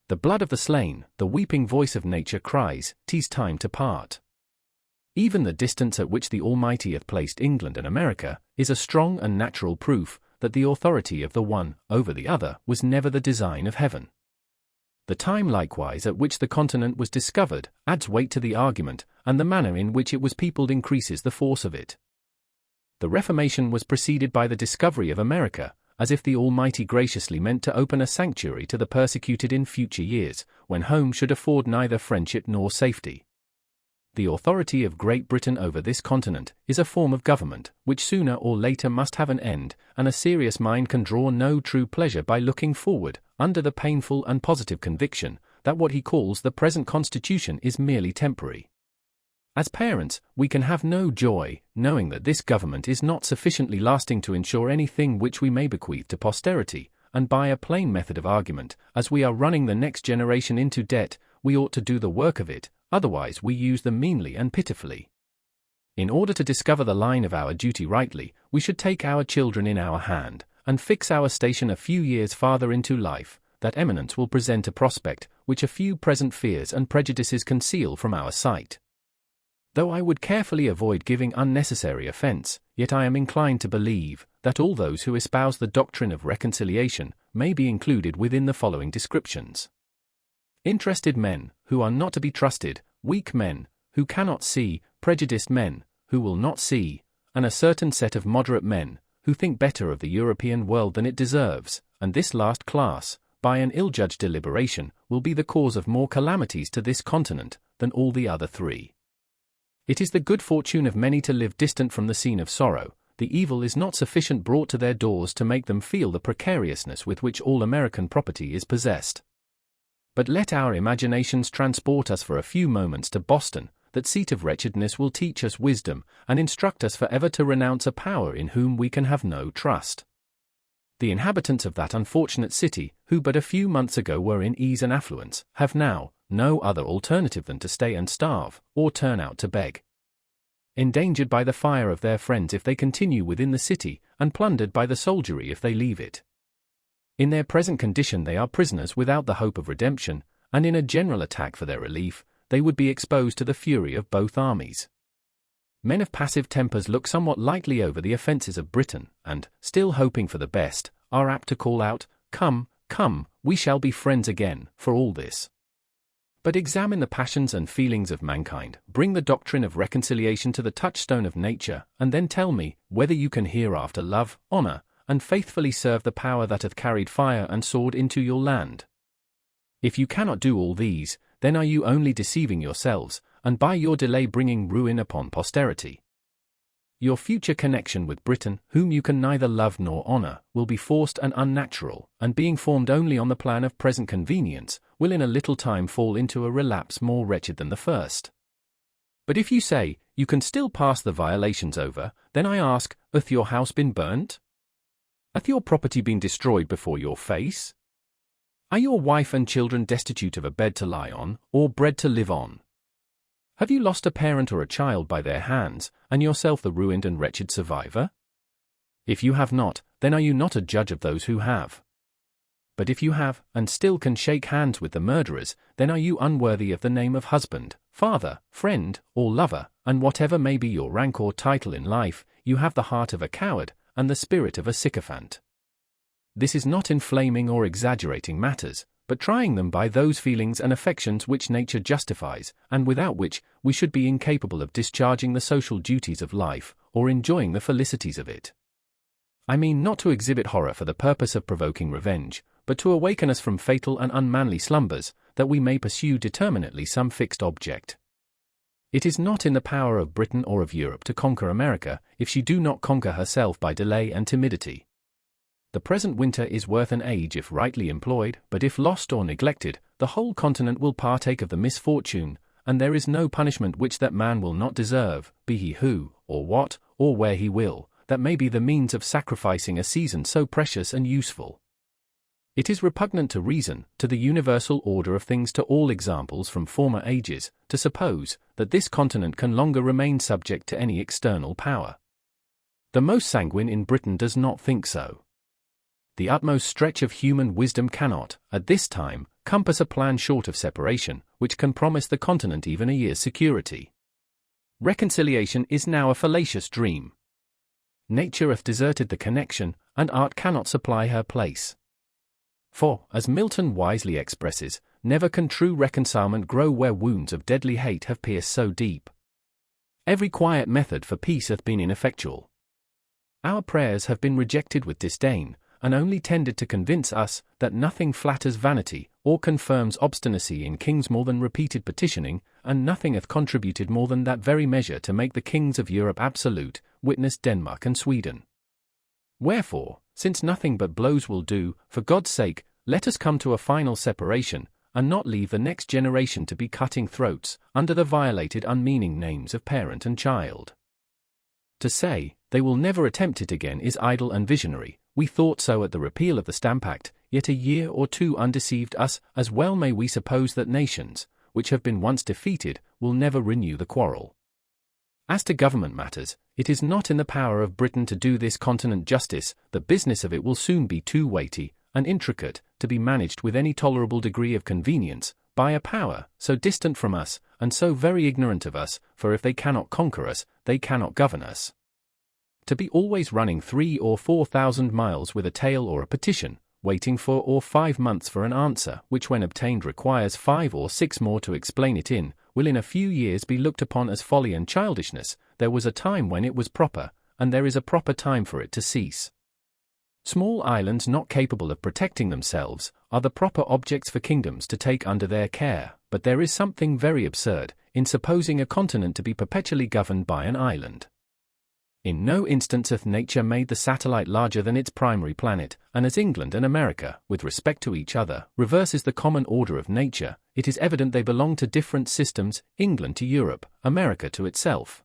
The blood of the slain, the weeping voice of nature cries, "'Tis time to part." Even the distance at which the Almighty hath placed England and America is a strong and natural proof that the authority of the one over the other was never the design of heaven. The time likewise at which the continent was discovered adds weight to the argument, and the manner in which it was peopled increases the force of it. The Reformation was preceded by the discovery of America, as if the Almighty graciously meant to open a sanctuary to the persecuted in future years, when home should afford neither friendship nor safety. The authority of Great Britain over this continent is a form of government, which sooner or later must have an end, and a serious mind can draw no true pleasure by looking forward, under the painful and positive conviction that what he calls the present constitution is merely temporary. As parents, we can have no joy, knowing that this government is not sufficiently lasting to ensure anything which we may bequeath to posterity, and by a plain method of argument, as we are running the next generation into debt, we ought to do the work of it, otherwise we use them meanly and pitifully. In order to discover the line of our duty rightly, we should take our children in our hand, and fix our station a few years farther into life, that eminence will present a prospect which a few present fears and prejudices conceal from our sight. Though I would carefully avoid giving unnecessary offense, yet I am inclined to believe that all those who espouse the doctrine of reconciliation may be included within the following descriptions. Interested men, who are not to be trusted, weak men, who cannot see, prejudiced men, who will not see, and a certain set of moderate men, who think better of the European world than it deserves, and this last class, by an ill-judged deliberation, will be the cause of more calamities to this continent than all the other three. It is the good fortune of many to live distant from the scene of sorrow. The evil is not sufficient brought to their doors to make them feel the precariousness with which all American property is possessed. But let our imaginations transport us for a few moments to Boston. That seat of wretchedness will teach us wisdom, and instruct us forever to renounce a power in whom we can have no trust. The inhabitants of that unfortunate city, who but a few months ago were in ease and affluence, have now no other alternative than to stay and starve, or turn out to beg. Endangered by the fire of their friends if they continue within the city, and plundered by the soldiery if they leave it. In their present condition they are prisoners without the hope of redemption, and in a general attack for their relief, they would be exposed to the fury of both armies. Men of passive tempers look somewhat lightly over the offences of Britain, and, still hoping for the best, are apt to call out, "Come, come, we shall be friends again," for all this. But examine the passions and feelings of mankind, bring the doctrine of reconciliation to the touchstone of nature, and then tell me whether you can hereafter love, honour, and faithfully serve the power that hath carried fire and sword into your land. If you cannot do all these, then are you only deceiving yourselves, and by your delay bringing ruin upon posterity. Your future connection with Britain, whom you can neither love nor honour, will be forced and unnatural, and being formed only on the plan of present convenience, will in a little time fall into a relapse more wretched than the first. But if you say, you can still pass the violations over, then I ask, hath your house been burnt? Hath your property been destroyed before your face? Are your wife and children destitute of a bed to lie on, or bread to live on? Have you lost a parent or a child by their hands, and yourself the ruined and wretched survivor? If you have not, then are you not a judge of those who have? But if you have, and still can shake hands with the murderers, then are you unworthy of the name of husband, father, friend, or lover, and whatever may be your rank or title in life, you have the heart of a coward, and the spirit of a sycophant. This is not inflaming or exaggerating matters, but trying them by those feelings and affections which nature justifies, and without which we should be incapable of discharging the social duties of life, or enjoying the felicities of it. I mean not to exhibit horror for the purpose of provoking revenge, but to awaken us from fatal and unmanly slumbers, that we may pursue determinately some fixed object. It is not in the power of Britain or of Europe to conquer America, if she do not conquer herself by delay and timidity. The present winter is worth an age if rightly employed, but if lost or neglected, the whole continent will partake of the misfortune, and there is no punishment which that man will not deserve, be he who, or what, or where he will, that may be the means of sacrificing a season so precious and useful. It is repugnant to reason, to the universal order of things, to all examples from former ages, to suppose that this continent can longer remain subject to any external power. The most sanguine in Britain does not think so. The utmost stretch of human wisdom cannot, at this time, compass a plan short of separation, which can promise the continent even a year's security. Reconciliation is now a fallacious dream. Nature hath deserted the connection, and art cannot supply her place. For, as Milton wisely expresses, never can true reconcilement grow where wounds of deadly hate have pierced so deep. Every quiet method for peace hath been ineffectual. Our prayers have been rejected with disdain, and only tended to convince us that nothing flatters vanity, or confirms obstinacy in kings more than repeated petitioning, and nothing hath contributed more than that very measure to make the kings of Europe absolute, witness Denmark and Sweden. Wherefore, since nothing but blows will do, for God's sake, let us come to a final separation, and not leave the next generation to be cutting throats, under the violated unmeaning names of parent and child. To say, they will never attempt it again is idle and visionary. We thought so at the repeal of the Stamp Act, yet a year or two undeceived us, as well may we suppose that nations, which have been once defeated, will never renew the quarrel. As to government matters, it is not in the power of Britain to do this continent justice. The business of it will soon be too weighty and intricate to be managed with any tolerable degree of convenience, by a power so distant from us, and so very ignorant of us, for if they cannot conquer us, they cannot govern us. To be always running 3,000 or 4,000 miles with a tale or a petition, waiting 4 or 5 months for an answer, which when obtained requires 5 or 6 more to explain it in, will in a few years be looked upon as folly and childishness. There was a time when it was proper, and there is a proper time for it to cease. Small islands not capable of protecting themselves are the proper objects for kingdoms to take under their care, but there is something very absurd in supposing a continent to be perpetually governed by an island. In no instance hath nature made the satellite larger than its primary planet, and as England and America, with respect to each other, reverses the common order of nature, it is evident they belong to different systems, England to Europe, America to itself.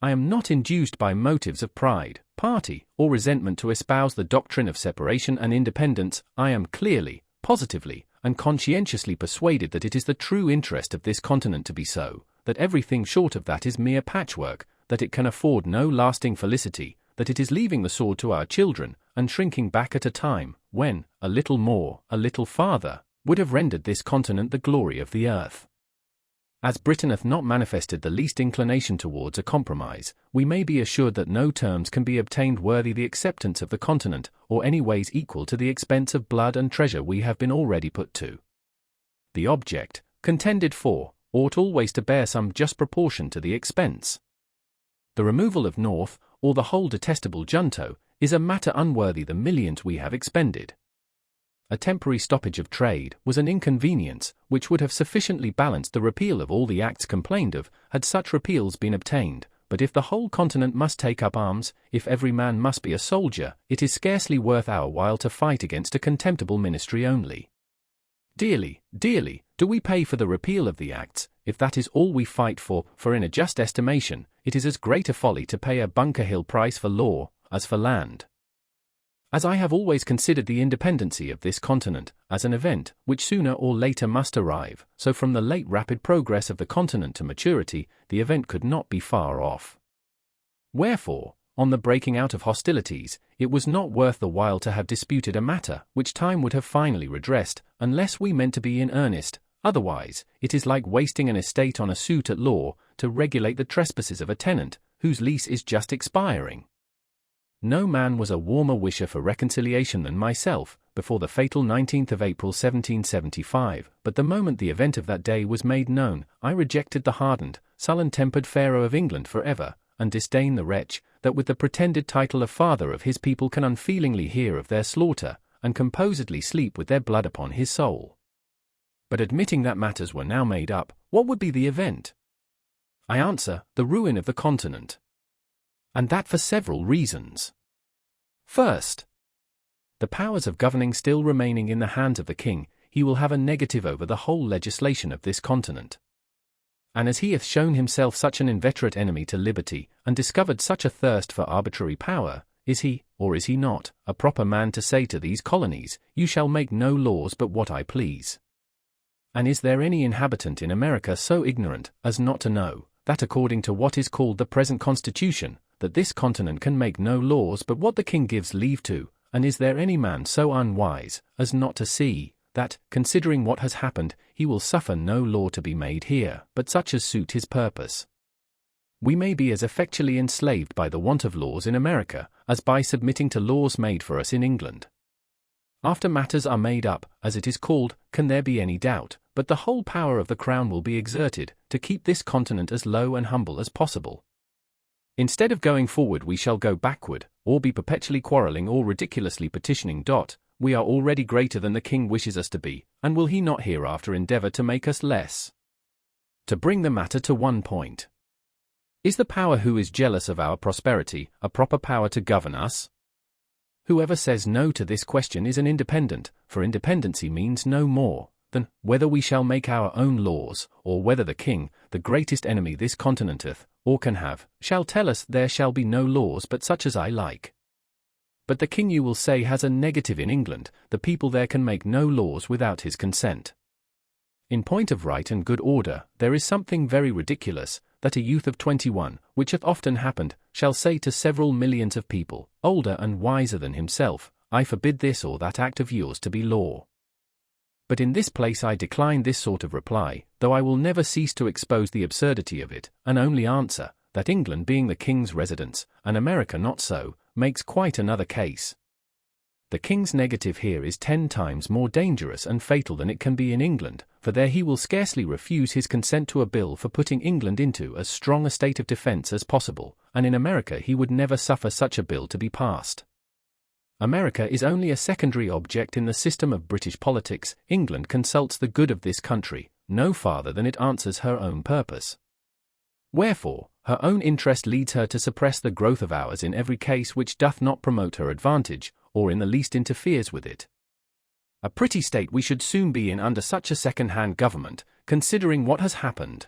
I am not induced by motives of pride, party, or resentment to espouse the doctrine of separation and independence. I am clearly, positively, and conscientiously persuaded that it is the true interest of this continent to be so, that everything short of that is mere patchwork, that it can afford no lasting felicity, that it is leaving the sword to our children, and shrinking back at a time, when, a little more, a little farther, would have rendered this continent the glory of the earth. As Britain hath not manifested the least inclination towards a compromise, we may be assured that no terms can be obtained worthy the acceptance of the continent, or any ways equal to the expense of blood and treasure we have been already put to. The object, contended for, ought always to bear some just proportion to the expense. The removal of North, or the whole detestable junto, is a matter unworthy the millions we have expended. A temporary stoppage of trade was an inconvenience which would have sufficiently balanced the repeal of all the acts complained of, had such repeals been obtained, but if the whole continent must take up arms, if every man must be a soldier, it is scarcely worth our while to fight against a contemptible ministry only. Dearly, dearly, do we pay for the repeal of the acts, if that is all we fight for in a just estimation, it is as great a folly to pay a Bunker Hill price for law, as for land. As I have always considered the independency of this continent as an event which sooner or later must arrive, so from the late rapid progress of the continent to maturity, the event could not be far off. Wherefore, on the breaking out of hostilities, it was not worth the while to have disputed a matter which time would have finally redressed, unless we meant to be in earnest. Otherwise, it is like wasting an estate on a suit at law to regulate the trespasses of a tenant whose lease is just expiring. No man was a warmer wisher for reconciliation than myself, before the fatal 19th of April 1775, but the moment the event of that day was made known, I rejected the hardened, sullen-tempered Pharaoh of England for ever, and disdain the wretch, that with the pretended title of father of his people can unfeelingly hear of their slaughter, and composedly sleep with their blood upon his soul. But admitting that matters were now made up, what would be the event? I answer, the ruin of the continent. And that for several reasons. First, the powers of governing still remaining in the hands of the king, he will have a negative over the whole legislation of this continent. And as he hath shown himself such an inveterate enemy to liberty, and discovered such a thirst for arbitrary power, is he, or is he not, a proper man to say to these colonies, you shall make no laws but what I please? And is there any inhabitant in America so ignorant as not to know, that according to what is called the present Constitution, that this continent can make no laws but what the king gives leave to, and is there any man so unwise as not to see, that, considering what has happened, he will suffer no law to be made here, but such as suit his purpose? We may be as effectually enslaved by the want of laws in America, as by submitting to laws made for us in England. After matters are made up, as it is called, can there be any doubt, but the whole power of the crown will be exerted, to keep this continent as low and humble as possible. Instead of going forward we shall go backward, or be perpetually quarrelling or ridiculously petitioning. We are already greater than the king wishes us to be, and will he not hereafter endeavour to make us less? To bring the matter to one point. Is the power who is jealous of our prosperity a proper power to govern us? Whoever says no to this question is an independent, for independency means no more than whether we shall make our own laws, or whether the king, the greatest enemy this continent hath, or can have, shall tell us there shall be no laws but such as I like. But the king, you will say, has a negative in England, the people there can make no laws without his consent. In point of right and good order, there is something very ridiculous, that a youth of 21, which hath often happened, shall say to several millions of people, older and wiser than himself, I forbid this or that act of yours to be law. But in this place I decline this sort of reply, though I will never cease to expose the absurdity of it, and only answer, that England being the king's residence, and America not so, makes quite another case. The king's negative here is 10 times more dangerous and fatal than it can be in England, for there he will scarcely refuse his consent to a bill for putting England into as strong a state of defence as possible, and in America he would never suffer such a bill to be passed. America is only a secondary object in the system of British politics. England consults the good of this country, no farther than it answers her own purpose. Wherefore, her own interest leads her to suppress the growth of ours in every case which doth not promote her advantage, or in the least interferes with it. A pretty state we should soon be in under such a second-hand government, considering what has happened.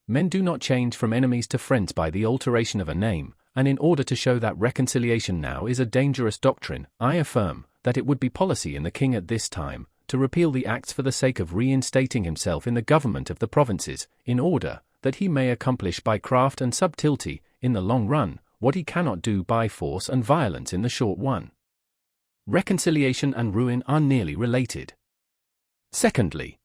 Men do not change from enemies to friends by the alteration of a name, and in order to show that reconciliation now is a dangerous doctrine, I affirm that it would be policy in the king at this time to repeal the acts for the sake of reinstating himself in the government of the provinces, in order that he may accomplish by craft and subtlety, in the long run, what he cannot do by force and violence in the short one. Reconciliation and ruin are nearly related. Secondly,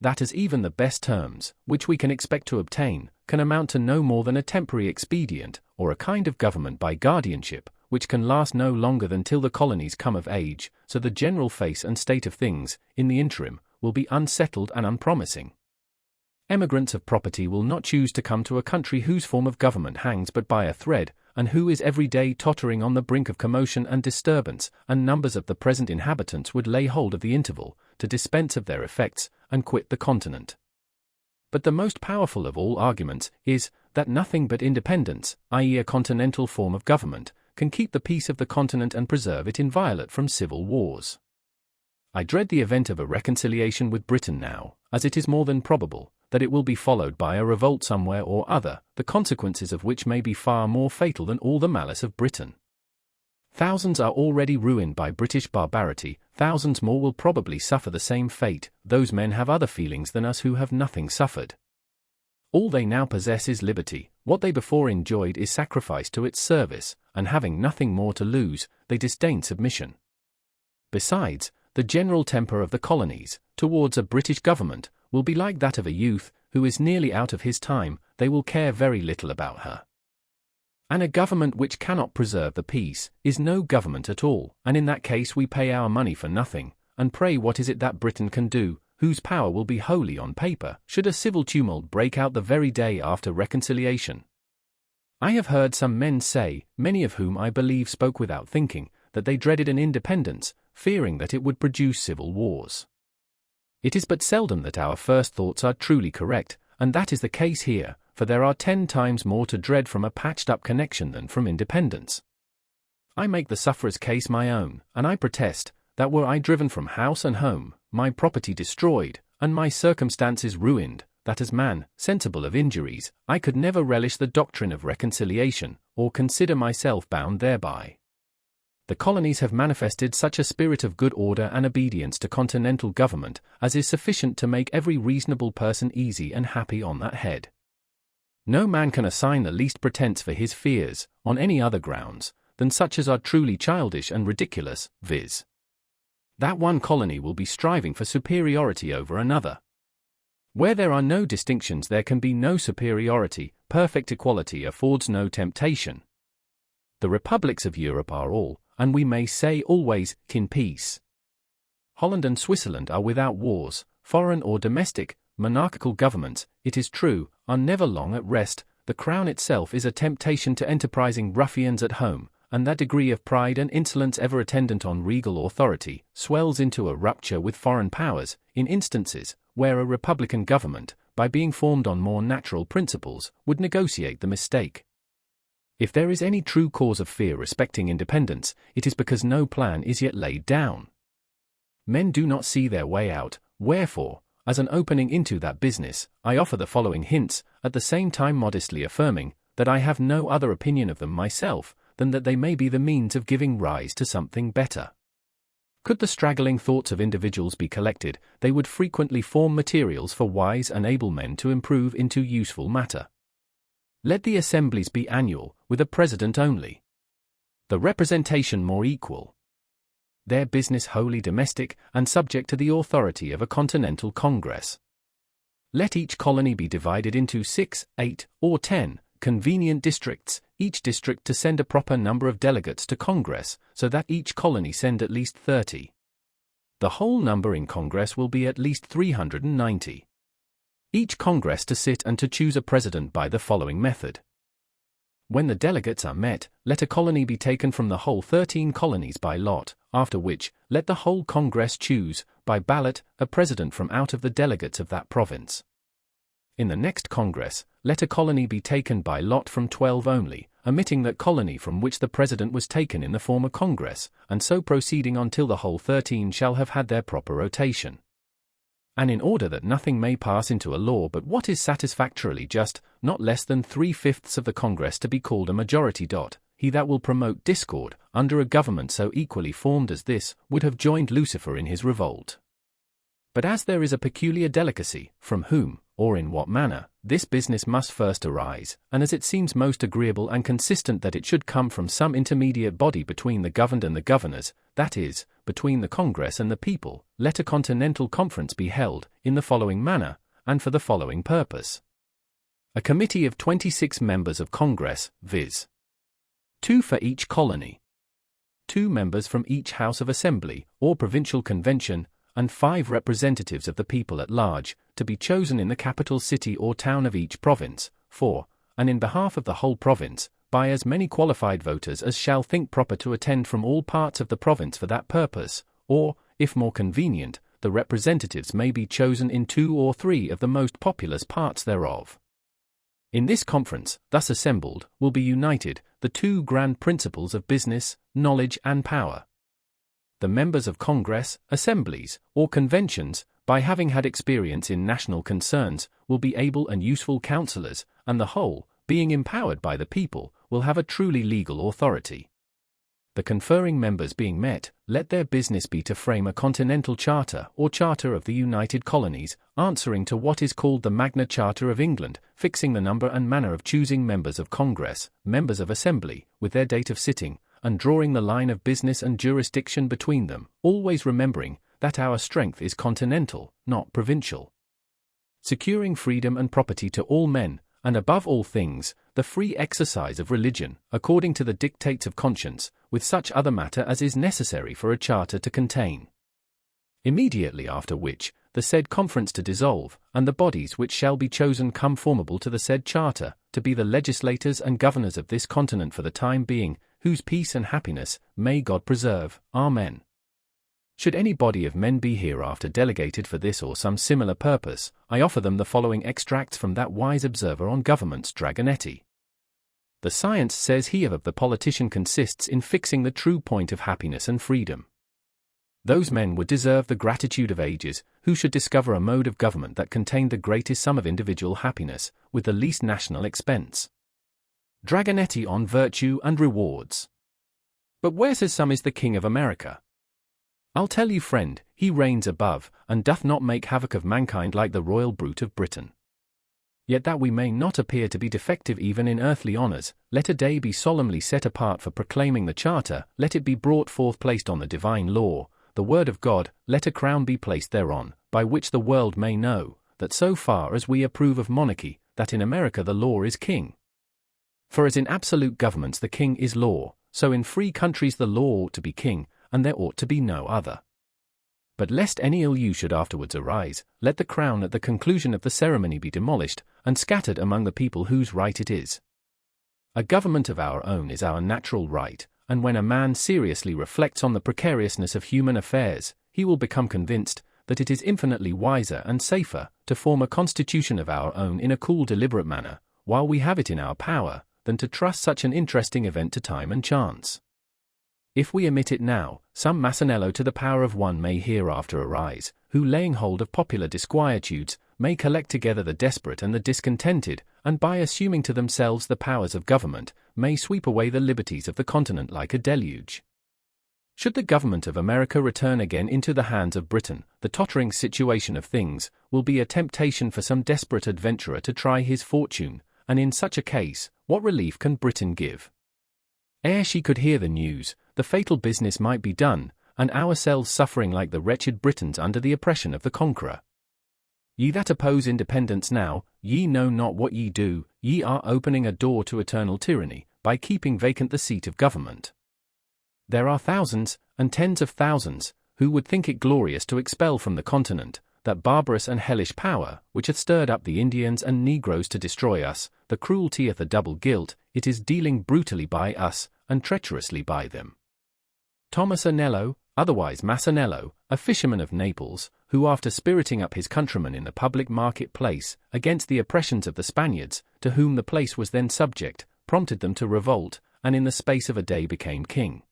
that as even the best terms, which we can expect to obtain, can amount to no more than a temporary expedient, or a kind of government by guardianship, which can last no longer than till the colonies come of age, so the general face and state of things, in the interim, will be unsettled and unpromising. Emigrants of property will not choose to come to a country whose form of government hangs but by a thread, and who is every day tottering on the brink of commotion and disturbance, and numbers of the present inhabitants would lay hold of the interval, to dispense of their effects, and quit the continent. But the most powerful of all arguments is, that nothing but independence, i.e. a continental form of government, can keep the peace of the continent and preserve it inviolate from civil wars. I dread the event of a reconciliation with Britain now, as it is more than probable that it will be followed by a revolt somewhere or other, the consequences of which may be far more fatal than all the malice of Britain. Thousands are already ruined by British barbarity, thousands more will probably suffer the same fate. Those men have other feelings than us who have nothing suffered. All they now possess is liberty, what they before enjoyed is sacrificed to its service, and having nothing more to lose, they disdain submission. Besides, the general temper of the colonies, towards a British government, will be like that of a youth, who is nearly out of his time. They will care very little about her. And a government which cannot preserve the peace, is no government at all, and in that case we pay our money for nothing, and pray what is it that Britain can do, whose power will be wholly on paper, should a civil tumult break out the very day after reconciliation? I have heard some men say, many of whom I believe spoke without thinking, that they dreaded an independence, fearing that it would produce civil wars. It is but seldom that our first thoughts are truly correct, and that is the case here, for there are 10 times more to dread from a patched-up connection than from independence. I make the sufferer's case my own, and I protest, that were I driven from house and home, my property destroyed, and my circumstances ruined, that as man, sensible of injuries, I could never relish the doctrine of reconciliation, or consider myself bound thereby. The colonies have manifested such a spirit of good order and obedience to continental government, as is sufficient to make every reasonable person easy and happy on that head. No man can assign the least pretence for his fears, on any other grounds, than such as are truly childish and ridiculous, viz. that one colony will be striving for superiority over another. Where there are no distinctions there can be no superiority, perfect equality affords no temptation. The republics of Europe are all, and we may say always, in peace. Holland and Switzerland are without wars, foreign or domestic. Monarchical governments, it is true, are never long at rest. The crown itself is a temptation to enterprising ruffians at home, and that degree of pride and insolence ever attendant on regal authority swells into a rupture with foreign powers, in instances where a republican government, by being formed on more natural principles, would negotiate the mistake. If there is any true cause of fear respecting independence, it is because no plan is yet laid down. Men do not see their way out, wherefore, as an opening into that business, I offer the following hints, at the same time modestly affirming that I have no other opinion of them myself than that they may be the means of giving rise to something better. Could the straggling thoughts of individuals be collected, they would frequently form materials for wise and able men to improve into useful matter. Let the assemblies be annual, with a president only. The representation more equal. Their business wholly domestic, and subject to the authority of a continental congress. Let each colony be divided into 6, 8, or 10 convenient districts, each district to send a proper number of delegates to Congress, so that each colony send at least 30. The whole number in Congress will be at least 390. Each Congress to sit and to choose a president by the following method. When the delegates are met, let a colony be taken from the whole 13 colonies by lot, after which, let the whole Congress choose, by ballot, a president from out of the delegates of that province. In the next Congress, let a colony be taken by lot from 12 only, omitting that colony from which the president was taken in the former Congress, and so proceeding until the whole 13 shall have had their proper rotation. And in order that nothing may pass into a law but what is satisfactorily just, not less than 3/5 of the Congress to be called a majority. He that will promote discord, under a government so equally formed as this, would have joined Lucifer in his revolt. But as there is a peculiar delicacy, from whom, or in what manner, this business must first arise, and as it seems most agreeable and consistent that it should come from some intermediate body between the governed and the governors, that is, between the Congress and the people, let a continental conference be held, in the following manner, and for the following purpose. A committee of 26 members of Congress, viz. 2 for each colony, 2 members from each House of Assembly, or provincial convention, and 5 representatives of the people at large, to be chosen in the capital city or town of each province, for, and in behalf of the whole province, by as many qualified voters as shall think proper to attend from all parts of the province for that purpose, or, if more convenient, the representatives may be chosen in 2 or 3 of the most populous parts thereof. In this conference, thus assembled, will be united the 2 grand principles of business, knowledge and power. The members of Congress, assemblies, or conventions, by having had experience in national concerns, will be able and useful counselors, and the whole, being empowered by the people, will have a truly legal authority. The conferring members being met, let their business be to frame a continental charter or charter of the United Colonies, answering to what is called the Magna Charta of England, fixing the number and manner of choosing members of Congress, members of Assembly, with their date of sitting, and drawing the line of business and jurisdiction between them, always remembering that our strength is continental, not provincial. Securing freedom and property to all men, and above all things, the free exercise of religion, according to the dictates of conscience, with such other matter as is necessary for a charter to contain. Immediately after which, the said conference to dissolve, and the bodies which shall be chosen come formable to the said charter, to be the legislators and governors of this continent for the time being, whose peace and happiness may God preserve. Amen. Should any body of men be hereafter delegated for this or some similar purpose, I offer them the following extracts from that wise observer on governments, Dragonetti. The science, says he, of the politician consists in fixing the true point of happiness and freedom. Those men would deserve the gratitude of ages, who should discover a mode of government that contained the greatest sum of individual happiness, with the least national expense. Dragonetti on virtue and rewards. But where, says some, is the King of America? I'll tell you, friend, he reigns above, and doth not make havoc of mankind like the royal brute of Britain. Yet that we may not appear to be defective even in earthly honours, let a day be solemnly set apart for proclaiming the charter, let it be brought forth placed on the divine law, the word of God, let a crown be placed thereon, by which the world may know, that so far as we approve of monarchy, that in America the law is king. For as in absolute governments the king is law, so in free countries the law ought to be king, and there ought to be no other. But lest any ill use should afterwards arise, let the crown at the conclusion of the ceremony be demolished, and scattered among the people whose right it is. A government of our own is our natural right, and when a man seriously reflects on the precariousness of human affairs, he will become convinced that it is infinitely wiser and safer to form a constitution of our own in a cool, deliberate manner, while we have it in our power, than to trust such an interesting event to time and chance. If we omit it now, some Massanello to the power of one may hereafter arise, who, laying hold of popular disquietudes, may collect together the desperate and the discontented, and by assuming to themselves the powers of government, may sweep away the liberties of the continent like a deluge. Should the government of America return again into the hands of Britain, the tottering situation of things will be a temptation for some desperate adventurer to try his fortune, and in such a case, what relief can Britain give? Ere she could hear the news, the fatal business might be done, and ourselves suffering like the wretched Britons under the oppression of the conqueror. Ye that oppose independence now, ye know not what ye do, ye are opening a door to eternal tyranny, by keeping vacant the seat of government. There are thousands, and tens of thousands, who would think it glorious to expel from the continent that barbarous and hellish power, which hath stirred up the Indians and Negroes to destroy us. The cruelty of the double guilt, it is dealing brutally by us, and treacherously by them. Thomas Anello, otherwise Massanello, a fisherman of Naples, who after spiriting up his countrymen in the public market-place, against the oppressions of the Spaniards, to whom the place was then subject, prompted them to revolt, and in the space of a day became king.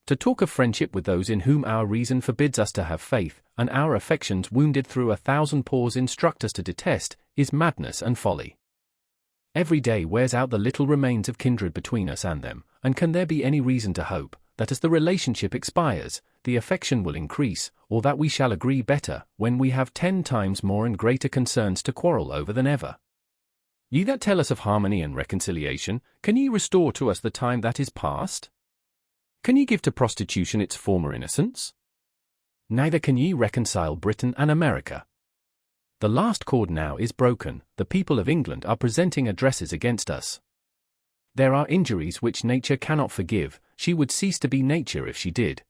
To talk of friendship with those in whom our reason forbids us to have faith, and our affections wounded through 1,000 pores instruct us to detest, is madness and folly. Every day wears out the little remains of kindred between us and them, and can there be any reason to hope that as the relationship expires, the affection will increase, or that we shall agree better, when we have 10 times more and greater concerns to quarrel over than ever. Ye that tell us of harmony and reconciliation, can ye restore to us the time that is past? Can ye give to prostitution its former innocence? Neither can ye reconcile Britain and America. The last cord now is broken, the people of England are presenting addresses against us. There are injuries which nature cannot forgive, she would cease to be nature if she did.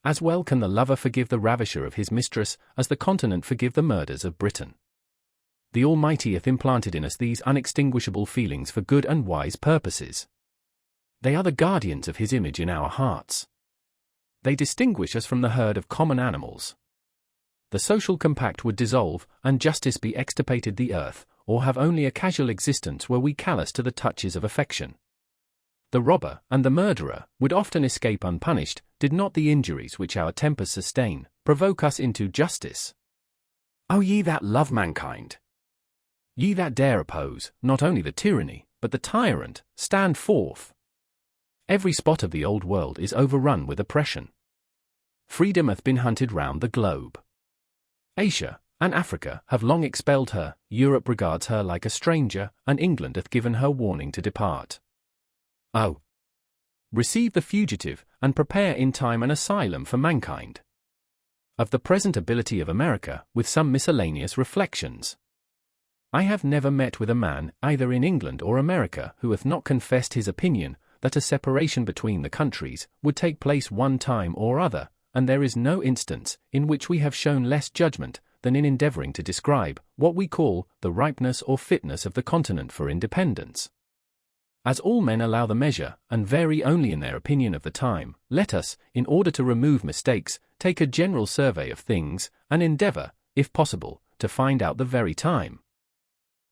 As well can the lover forgive the ravisher of his mistress, as the continent forgive the murders of Britain. The Almighty hath implanted in us these unextinguishable feelings for good and wise purposes. They are the guardians of his image in our hearts. They distinguish us from the herd of common animals. The social compact would dissolve, and justice be extirpated the earth, or have only a casual existence were we callous to the touches of affection. The robber and the murderer would often escape unpunished, did not the injuries which our tempers sustain provoke us into justice. O ye that love mankind! Ye that dare oppose, not only the tyranny, but the tyrant, stand forth. Every spot of the old world is overrun with oppression. Freedom hath been hunted round the globe. Asia and Africa have long expelled her, Europe regards her like a stranger, and England hath given her warning to depart. Oh! Receive the fugitive, and prepare in time an asylum for mankind. Of the present ability of America, with some miscellaneous reflections. I have never met with a man, either in England or America, who hath not confessed his opinion, that a separation between the countries would take place one time or other, and there is no instance in which we have shown less judgment than in endeavoring to describe what we call the ripeness or fitness of the continent for independence. As all men allow the measure, and vary only in their opinion of the time, let us, in order to remove mistakes, take a general survey of things, and endeavor, if possible, to find out the very time.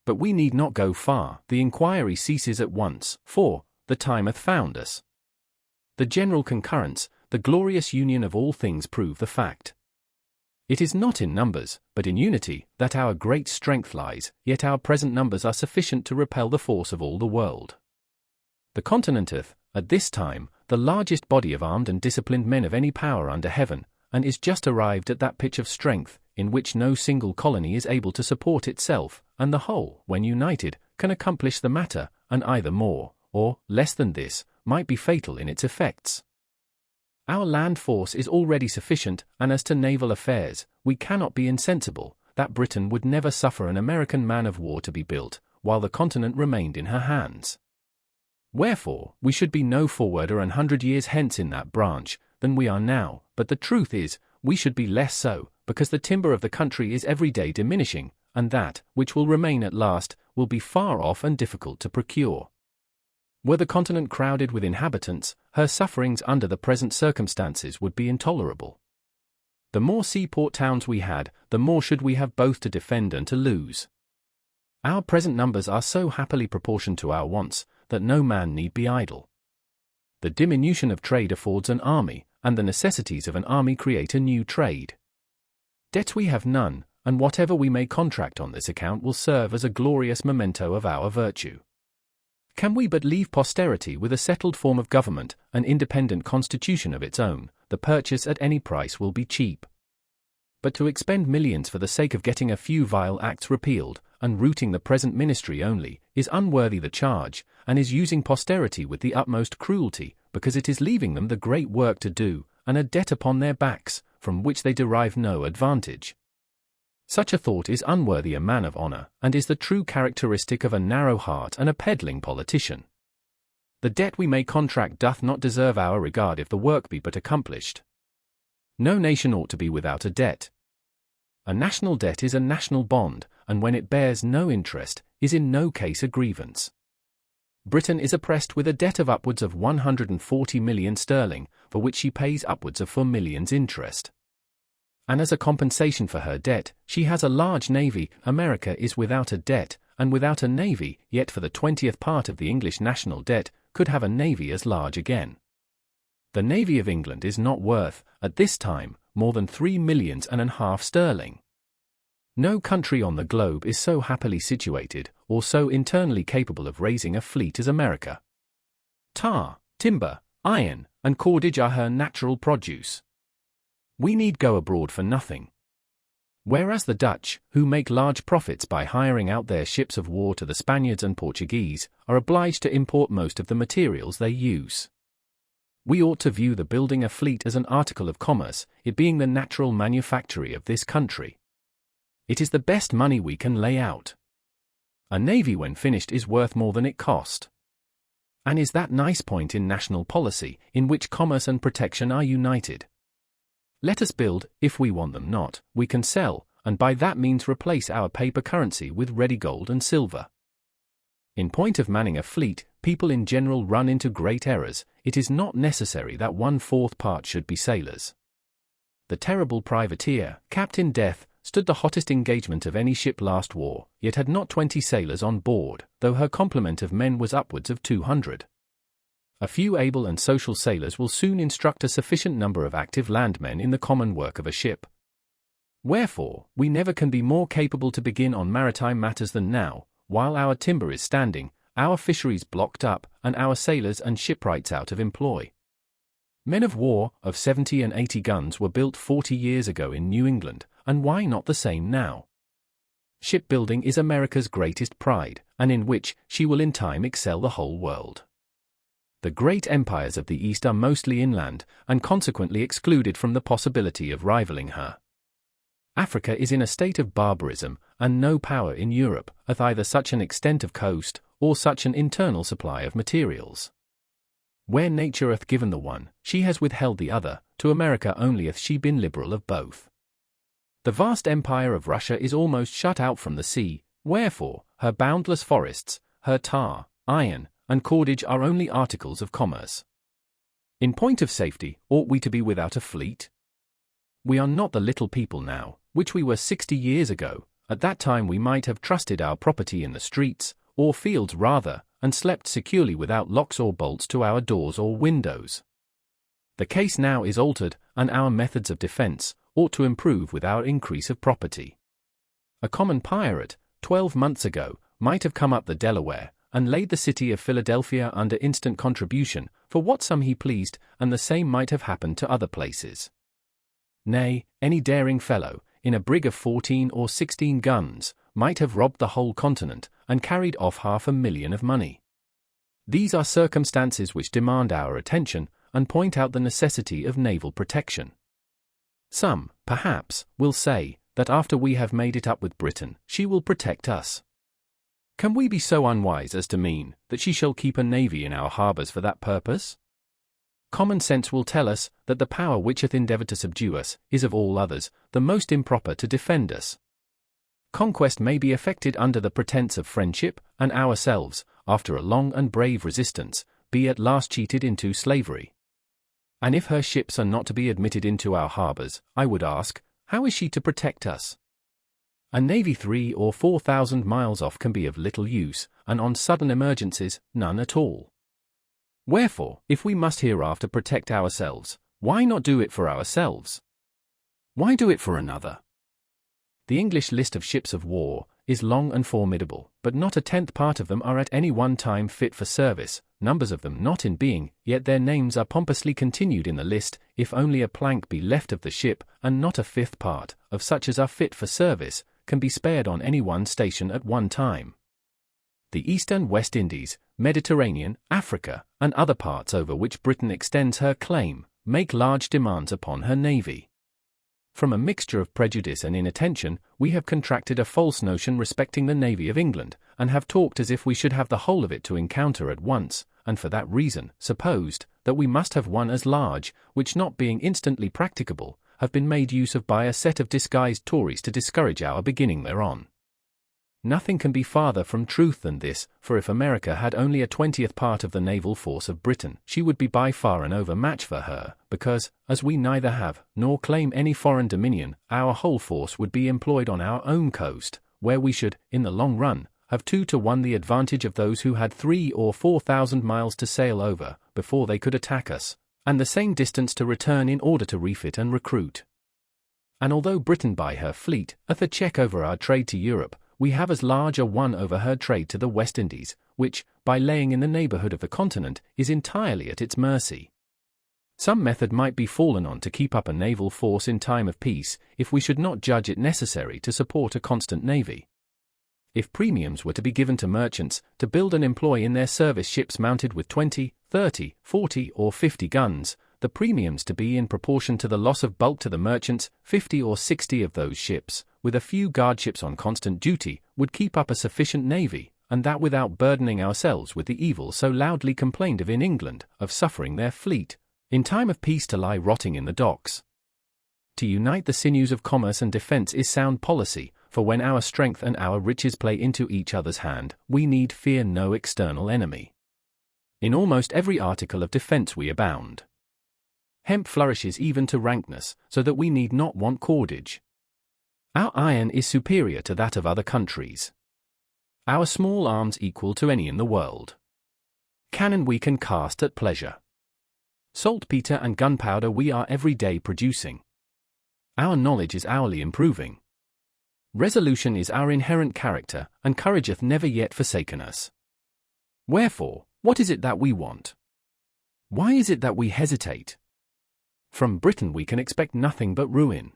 But we need not go far, the inquiry ceases at once, for the time hath found us. The general concurrence, the glorious union of all things prove the fact. It is not in numbers, but in unity, that our great strength lies, yet our present numbers are sufficient to repel the force of all the world. The continent hath, at this time, the largest body of armed and disciplined men of any power under heaven, and is just arrived at that pitch of strength, in which no single colony is able to support itself, and the whole, when united, can accomplish the matter, and either more, or less than this, might be fatal in its effects. Our land force is already sufficient, and as to naval affairs, we cannot be insensible, that Britain would never suffer an American man of war to be built, while the continent remained in her hands. Wherefore, we should be no forwarder 100 years hence in that branch, than we are now, but the truth is, we should be less so, because the timber of the country is every day diminishing, and that, which will remain at last, will be far off and difficult to procure. Were the continent crowded with inhabitants, her sufferings under the present circumstances would be intolerable. The more seaport towns we had, the more should we have both to defend and to lose. Our present numbers are so happily proportioned to our wants, that no man need be idle. The diminution of trade affords an army, and the necessities of an army create a new trade. Debts we have none, and whatever we may contract on this account will serve as a glorious memento of our virtue. Can we but leave posterity with a settled form of government, an independent constitution of its own, the purchase at any price will be cheap. But to expend millions for the sake of getting a few vile acts repealed, and rooting the present ministry only, is unworthy the charge, and is using posterity with the utmost cruelty, because it is leaving them the great work to do, and a debt upon their backs, from which they derive no advantage. Such a thought is unworthy a man of honor, and is the true characteristic of a narrow heart and a peddling politician. The debt we may contract doth not deserve our regard if the work be but accomplished. No nation ought to be without a debt. A national debt is a national bond, and when it bears no interest, is in no case a grievance. Britain is oppressed with a debt of upwards of 140 million sterling, for which she pays upwards of 4 millions interest. And as a compensation for her debt, she has a large navy. America is without a debt, and without a navy, yet for the 20th part of the English national debt, could have a navy as large again. The navy of England is not worth, at this time, more than 3 millions and a half sterling. No country on the globe is so happily situated, or so internally capable of raising a fleet as America. Tar, timber, iron, and cordage are her natural produce. We need go abroad for nothing. Whereas the Dutch, who make large profits by hiring out their ships of war to the Spaniards and Portuguese, are obliged to import most of the materials they use. We ought to view the building a fleet as an article of commerce, it being the natural manufactory of this country. It is the best money we can lay out. A navy when finished is worth more than it cost. And is that nice point in national policy, in which commerce and protection are united? Let us build, if we want them not, we can sell, and by that means replace our paper currency with ready gold and silver. In point of manning a fleet, people in general run into great errors. It is not necessary that 1/4 part should be sailors. The terrible privateer, Captain Death, stood the hottest engagement of any ship last war, yet had not 20 sailors on board, though her complement of men was upwards of 200. A few able and social sailors will soon instruct a sufficient number of active landmen in the common work of a ship. Wherefore, we never can be more capable to begin on maritime matters than now, while our timber is standing, our fisheries blocked up, and our sailors and shipwrights out of employ. Men of war, of 70 and 80 guns were built 40 years ago in New England, and why not the same now? Shipbuilding is America's greatest pride, and in which she will in time excel the whole world. The great empires of the East are mostly inland, and consequently excluded from the possibility of rivaling her. Africa is in a state of barbarism, and no power in Europe hath either such an extent of coast, or such an internal supply of materials. Where nature hath given the one, she has withheld the other, to America only hath she been liberal of both. The vast empire of Russia is almost shut out from the sea, wherefore, her boundless forests, her tar, iron, and cordage are only articles of commerce. In point of safety, ought we to be without a fleet? We are not the little people now, which we were 60 years ago. At that time we might have trusted our property in the streets, or fields rather, and slept securely without locks or bolts to our doors or windows. The case now is altered, and our methods of defense ought to improve with our increase of property. A common pirate, 12 months ago, might have come up the Delaware, and laid the city of Philadelphia under instant contribution, for what sum he pleased, and the same might have happened to other places. Nay, any daring fellow, in a brig of 14 or 16 guns, might have robbed the whole continent, and carried off 500,000 of money. These are circumstances which demand our attention, and point out the necessity of naval protection. Some, perhaps, will say, that after we have made it up with Britain, she will protect us. Can we be so unwise as to mean that she shall keep a navy in our harbours for that purpose? Common sense will tell us that the power which hath endeavoured to subdue us is of all others the most improper to defend us. Conquest may be effected under the pretence of friendship, and ourselves, after a long and brave resistance, be at last cheated into slavery. And if her ships are not to be admitted into our harbours, I would ask, how is she to protect us? A navy 3,000 or 4,000 miles off can be of little use, and on sudden emergencies, none at all. Wherefore, if we must hereafter protect ourselves, why not do it for ourselves? Why do it for another? The English list of ships of war is long and formidable, but not a 10th part of them are at any one time fit for service, numbers of them not in being, yet their names are pompously continued in the list, if only a plank be left of the ship, and not a 5th part, of such as are fit for service, can be spared on any one station at one time. The East and West Indies, Mediterranean, Africa, and other parts over which Britain extends her claim, make large demands upon her navy. From a mixture of prejudice and inattention, we have contracted a false notion respecting the navy of England, and have talked as if we should have the whole of it to encounter at once, and for that reason supposed that we must have one as large, which not being instantly practicable, have been made use of by a set of disguised Tories to discourage our beginning thereon. Nothing can be farther from truth than this, for if America had only a 20th part of the naval force of Britain, she would be by far an overmatch for her, because, as we neither have, nor claim any foreign dominion, our whole force would be employed on our own coast, where we should, in the long run, have 2 to 1 the advantage of those who had 3,000 or 4,000 miles to sail over, before they could attack us, and the same distance to return in order to refit and recruit. And although Britain by her fleet hath a check over our trade to Europe, we have as large a one over her trade to the West Indies, which, by laying in the neighbourhood of the continent, is entirely at its mercy. Some method might be fallen on to keep up a naval force in time of peace, if we should not judge it necessary to support a constant navy. If premiums were to be given to merchants to build and employ in their service ships mounted with 20, 30, 40 or 50 guns, the premiums to be in proportion to the loss of bulk to the merchants, 50 or 60 of those ships, with a few guardships on constant duty, would keep up a sufficient navy, and that without burdening ourselves with the evil so loudly complained of in England, of suffering their fleet, in time of peace to lie rotting in the docks. To unite the sinews of commerce and defense is sound policy, for when our strength and our riches play into each other's hand, we need fear no external enemy. In almost every article of defense we abound. Hemp flourishes even to rankness, so that we need not want cordage. Our iron is superior to that of other countries. Our small arms equal to any in the world. Cannon we can cast at pleasure. Saltpeter and gunpowder we are every day producing. Our knowledge is hourly improving. Resolution is our inherent character, and courage hath never yet forsaken us. Wherefore, what is it that we want? Why is it that we hesitate? From Britain we can expect nothing but ruin.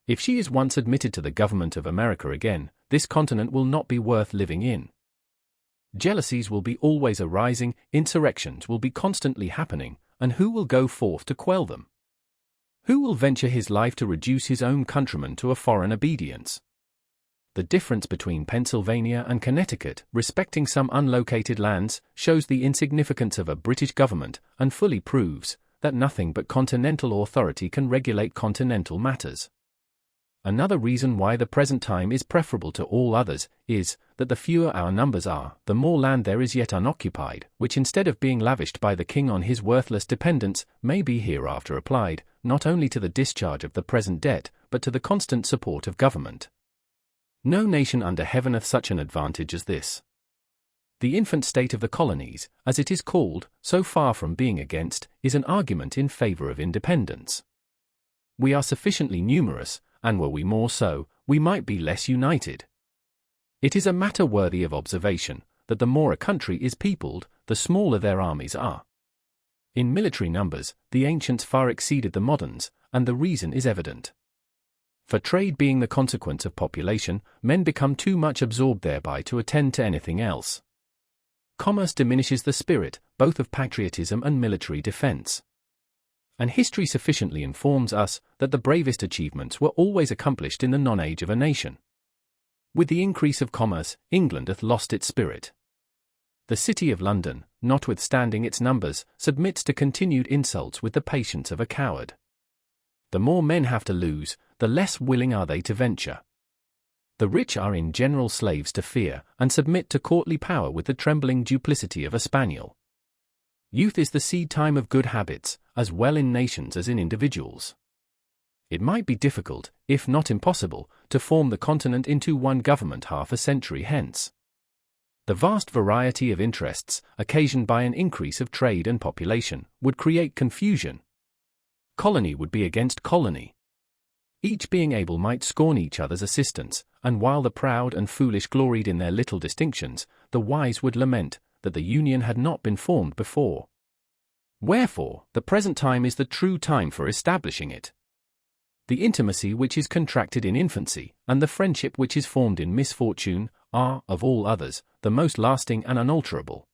If she is once admitted to the government of America again, this continent will not be worth living in. Jealousies will be always arising, insurrections will be constantly happening, and who will go forth to quell them? Who will venture his life to reduce his own countrymen to a foreign obedience? The difference between Pennsylvania and Connecticut, respecting some unlocated lands, shows the insignificance of a British government, and fully proves that nothing but continental authority can regulate continental matters. Another reason why the present time is preferable to all others is that the fewer our numbers are, the more land there is yet unoccupied, which instead of being lavished by the king on his worthless dependents, may be hereafter applied, not only to the discharge of the present debt, but to the constant support of government. No nation under heaven hath such an advantage as this. The infant state of the colonies, as it is called, so far from being against, is an argument in favor of independence. We are sufficiently numerous, and were we more so, we might be less united. It is a matter worthy of observation, that the more a country is peopled, the smaller their armies are. In military numbers, the ancients far exceeded the moderns, and the reason is evident. For trade being the consequence of population, men become too much absorbed thereby to attend to anything else. Commerce diminishes the spirit, both of patriotism and military defense. And history sufficiently informs us that the bravest achievements were always accomplished in the non-age of a nation. With the increase of commerce, England hath lost its spirit. The city of London, notwithstanding its numbers, submits to continued insults with the patience of a coward. The more men have to lose, the less willing are they to venture. The rich are in general slaves to fear, and submit to courtly power with the trembling duplicity of a spaniel. Youth is the seed time of good habits, as well in nations as in individuals. It might be difficult, if not impossible, to form the continent into one government half a century hence. The vast variety of interests, occasioned by an increase of trade and population, would create confusion. Colony would be against colony. Each being able might scorn each other's assistance, and while the proud and foolish gloried in their little distinctions, the wise would lament that the union had not been formed before. Wherefore, the present time is the true time for establishing it. The intimacy which is contracted in infancy, and the friendship which is formed in misfortune, are, of all others, the most lasting and unalterable.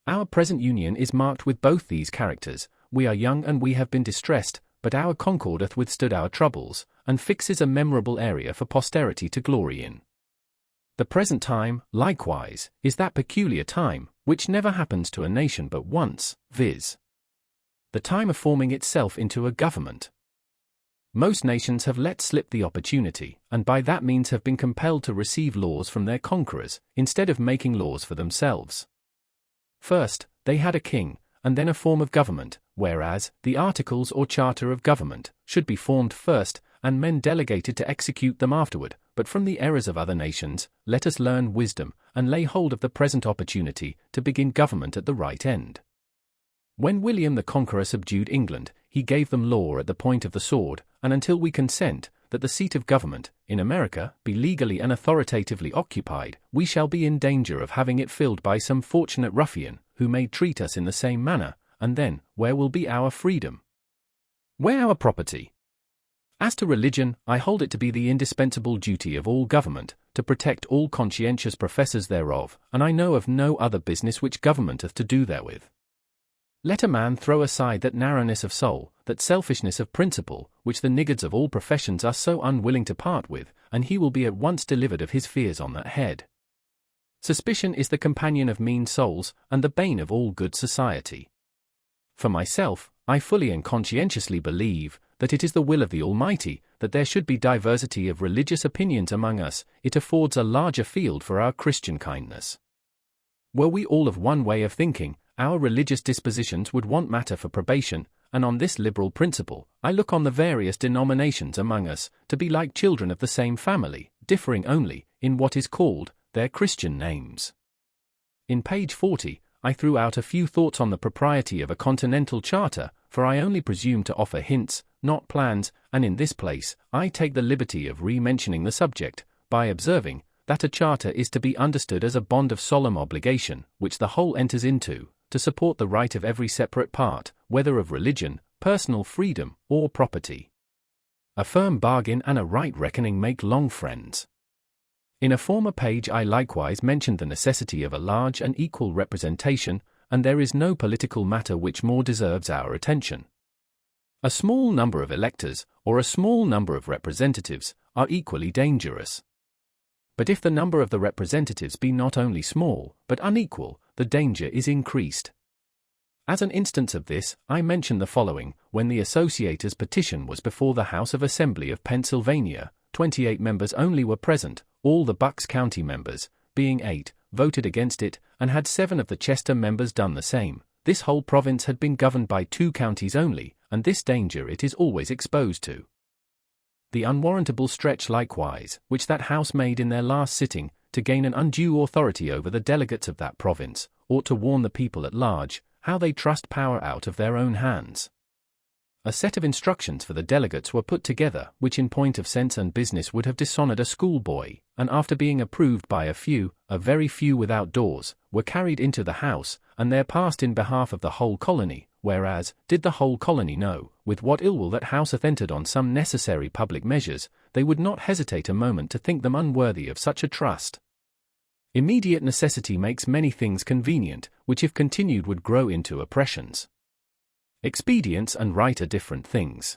Our present union is marked with both these characters. We are young and we have been distressed, but our concord hath withstood our troubles, and fixes a memorable area for posterity to glory in. The present time, likewise, is that peculiar time, which never happens to a nation but once, viz. the time of forming itself into a government. Most nations have let slip the opportunity, and by that means have been compelled to receive laws from their conquerors, instead of making laws for themselves. First, they had a king, and then a form of government, whereas the articles or charter of government should be formed first, and men delegated to execute them afterward. But from the errors of other nations, let us learn wisdom, and lay hold of the present opportunity to begin government at the right end. When William the Conqueror subdued England, he gave them law at the point of the sword, and until we consent that the seat of government, in America, be legally and authoritatively occupied, we shall be in danger of having it filled by some fortunate ruffian, who may treat us in the same manner, and then, where will be our freedom? Where our property? As to religion, I hold it to be the indispensable duty of all government, to protect all conscientious professors thereof, and I know of no other business which government hath to do therewith. Let a man throw aside that narrowness of soul, that selfishness of principle, which the niggards of all professions are so unwilling to part with, and he will be at once delivered of his fears on that head. Suspicion is the companion of mean souls, and the bane of all good society. For myself, I fully and conscientiously believe that it is the will of the Almighty that there should be diversity of religious opinions among us. It affords a larger field for our Christian kindness. Were we all of one way of thinking, our religious dispositions would want matter for probation, and on this liberal principle, I look on the various denominations among us to be like children of the same family, differing only in what is called their Christian names. In page 40, I threw out a few thoughts on the propriety of a continental charter, for I only presume to offer hints, not plans, and in this place, I take the liberty of re-mentioning the subject, by observing that a charter is to be understood as a bond of solemn obligation, which the whole enters into, to support the right of every separate part, whether of religion, personal freedom, or property. A firm bargain and a right reckoning make long friends. In a former page I likewise mentioned the necessity of a large and equal representation, and there is no political matter which more deserves our attention. A small number of electors, or a small number of representatives, are equally dangerous. But if the number of the representatives be not only small, but unequal, the danger is increased. As an instance of this, I mention the following: when the Associators' petition was before the House of Assembly of Pennsylvania, 28 members only were present. All the Bucks County members, being 8, voted against it, and had 7 of the Chester members done the same. This whole province had been governed by 2 counties only, and this danger it is always exposed to. The unwarrantable stretch likewise, which that House made in their last sitting, to gain an undue authority over the delegates of that province, ought to warn the people at large, how they trust power out of their own hands. A set of instructions for the delegates were put together, which in point of sense and business would have dishonored a schoolboy, and after being approved by a few, a very few without doors, were carried into the House, and there passed in behalf of the whole colony, whereas, did the whole colony know, with what ill will that House hath entered on some necessary public measures, they would not hesitate a moment to think them unworthy of such a trust. Immediate necessity makes many things convenient, which if continued would grow into oppressions. Expedience and right are different things.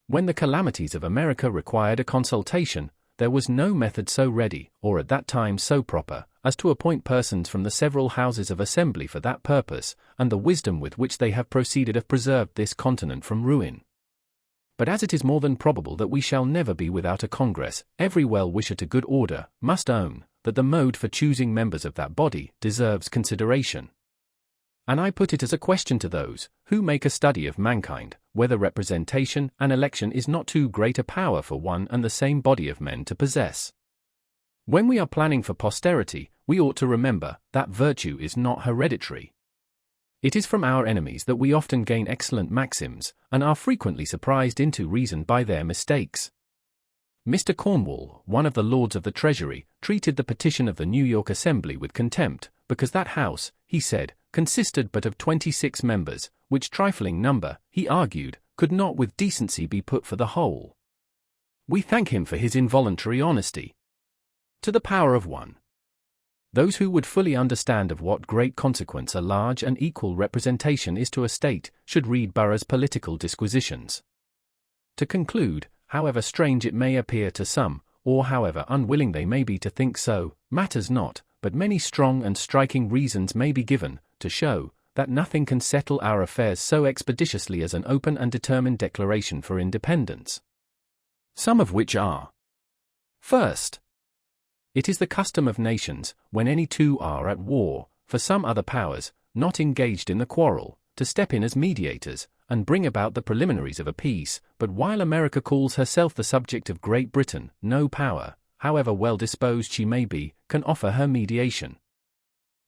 When the calamities of America required a consultation, there was no method so ready, or at that time so proper, as to appoint persons from the several houses of assembly for that purpose, and the wisdom with which they have proceeded have preserved this continent from ruin. But as it is more than probable that we shall never be without a Congress, every well-wisher to good order must own that the mode for choosing members of that body deserves consideration. And I put it as a question to those who make a study of mankind, whether representation and election is not too great a power for one and the same body of men to possess. When we are planning for posterity, we ought to remember that virtue is not hereditary. It is from our enemies that we often gain excellent maxims, and are frequently surprised into reason by their mistakes. Mr. Cornwall, one of the Lords of the Treasury, treated the petition of the New York Assembly with contempt, because that House, he said, consisted but of 26 members, which trifling number, he argued, could not with decency be put for the whole. We thank him for his involuntary honesty. To the power of one. Those who would fully understand of what great consequence a large and equal representation is to a state, should read Burroughs' Political Disquisitions. To conclude, however strange it may appear to some, or however unwilling they may be to think so, matters not, but many strong and striking reasons may be given, to show that nothing can settle our affairs so expeditiously as an open and determined declaration for independence. Some of which are: First, it is the custom of nations, when any two are at war, for some other powers, not engaged in the quarrel, to step in as mediators, and bring about the preliminaries of a peace. But while America calls herself the subject of Great Britain, no power, however well disposed she may be, can offer her mediation.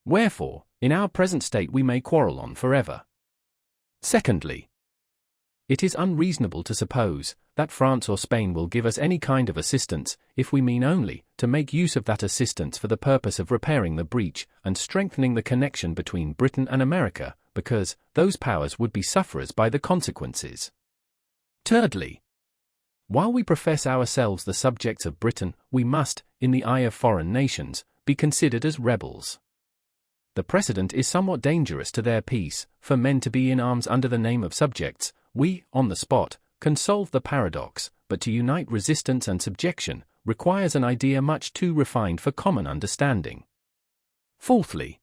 Wherefore, in our present state we may quarrel on forever. Secondly, It is unreasonable to suppose that France or Spain will give us any kind of assistance if we mean only to make use of that assistance for the purpose of repairing the breach and strengthening the connection between Britain and America, because those powers would be sufferers by the consequences. Thirdly, while we profess ourselves the subjects of Britain, we must, in the eye of foreign nations, be considered as rebels. The precedent is somewhat dangerous to their peace, for men to be in arms under the name of subjects. We, on the spot, can solve the paradox, but to unite resistance and subjection requires an idea much too refined for common understanding. Fourthly,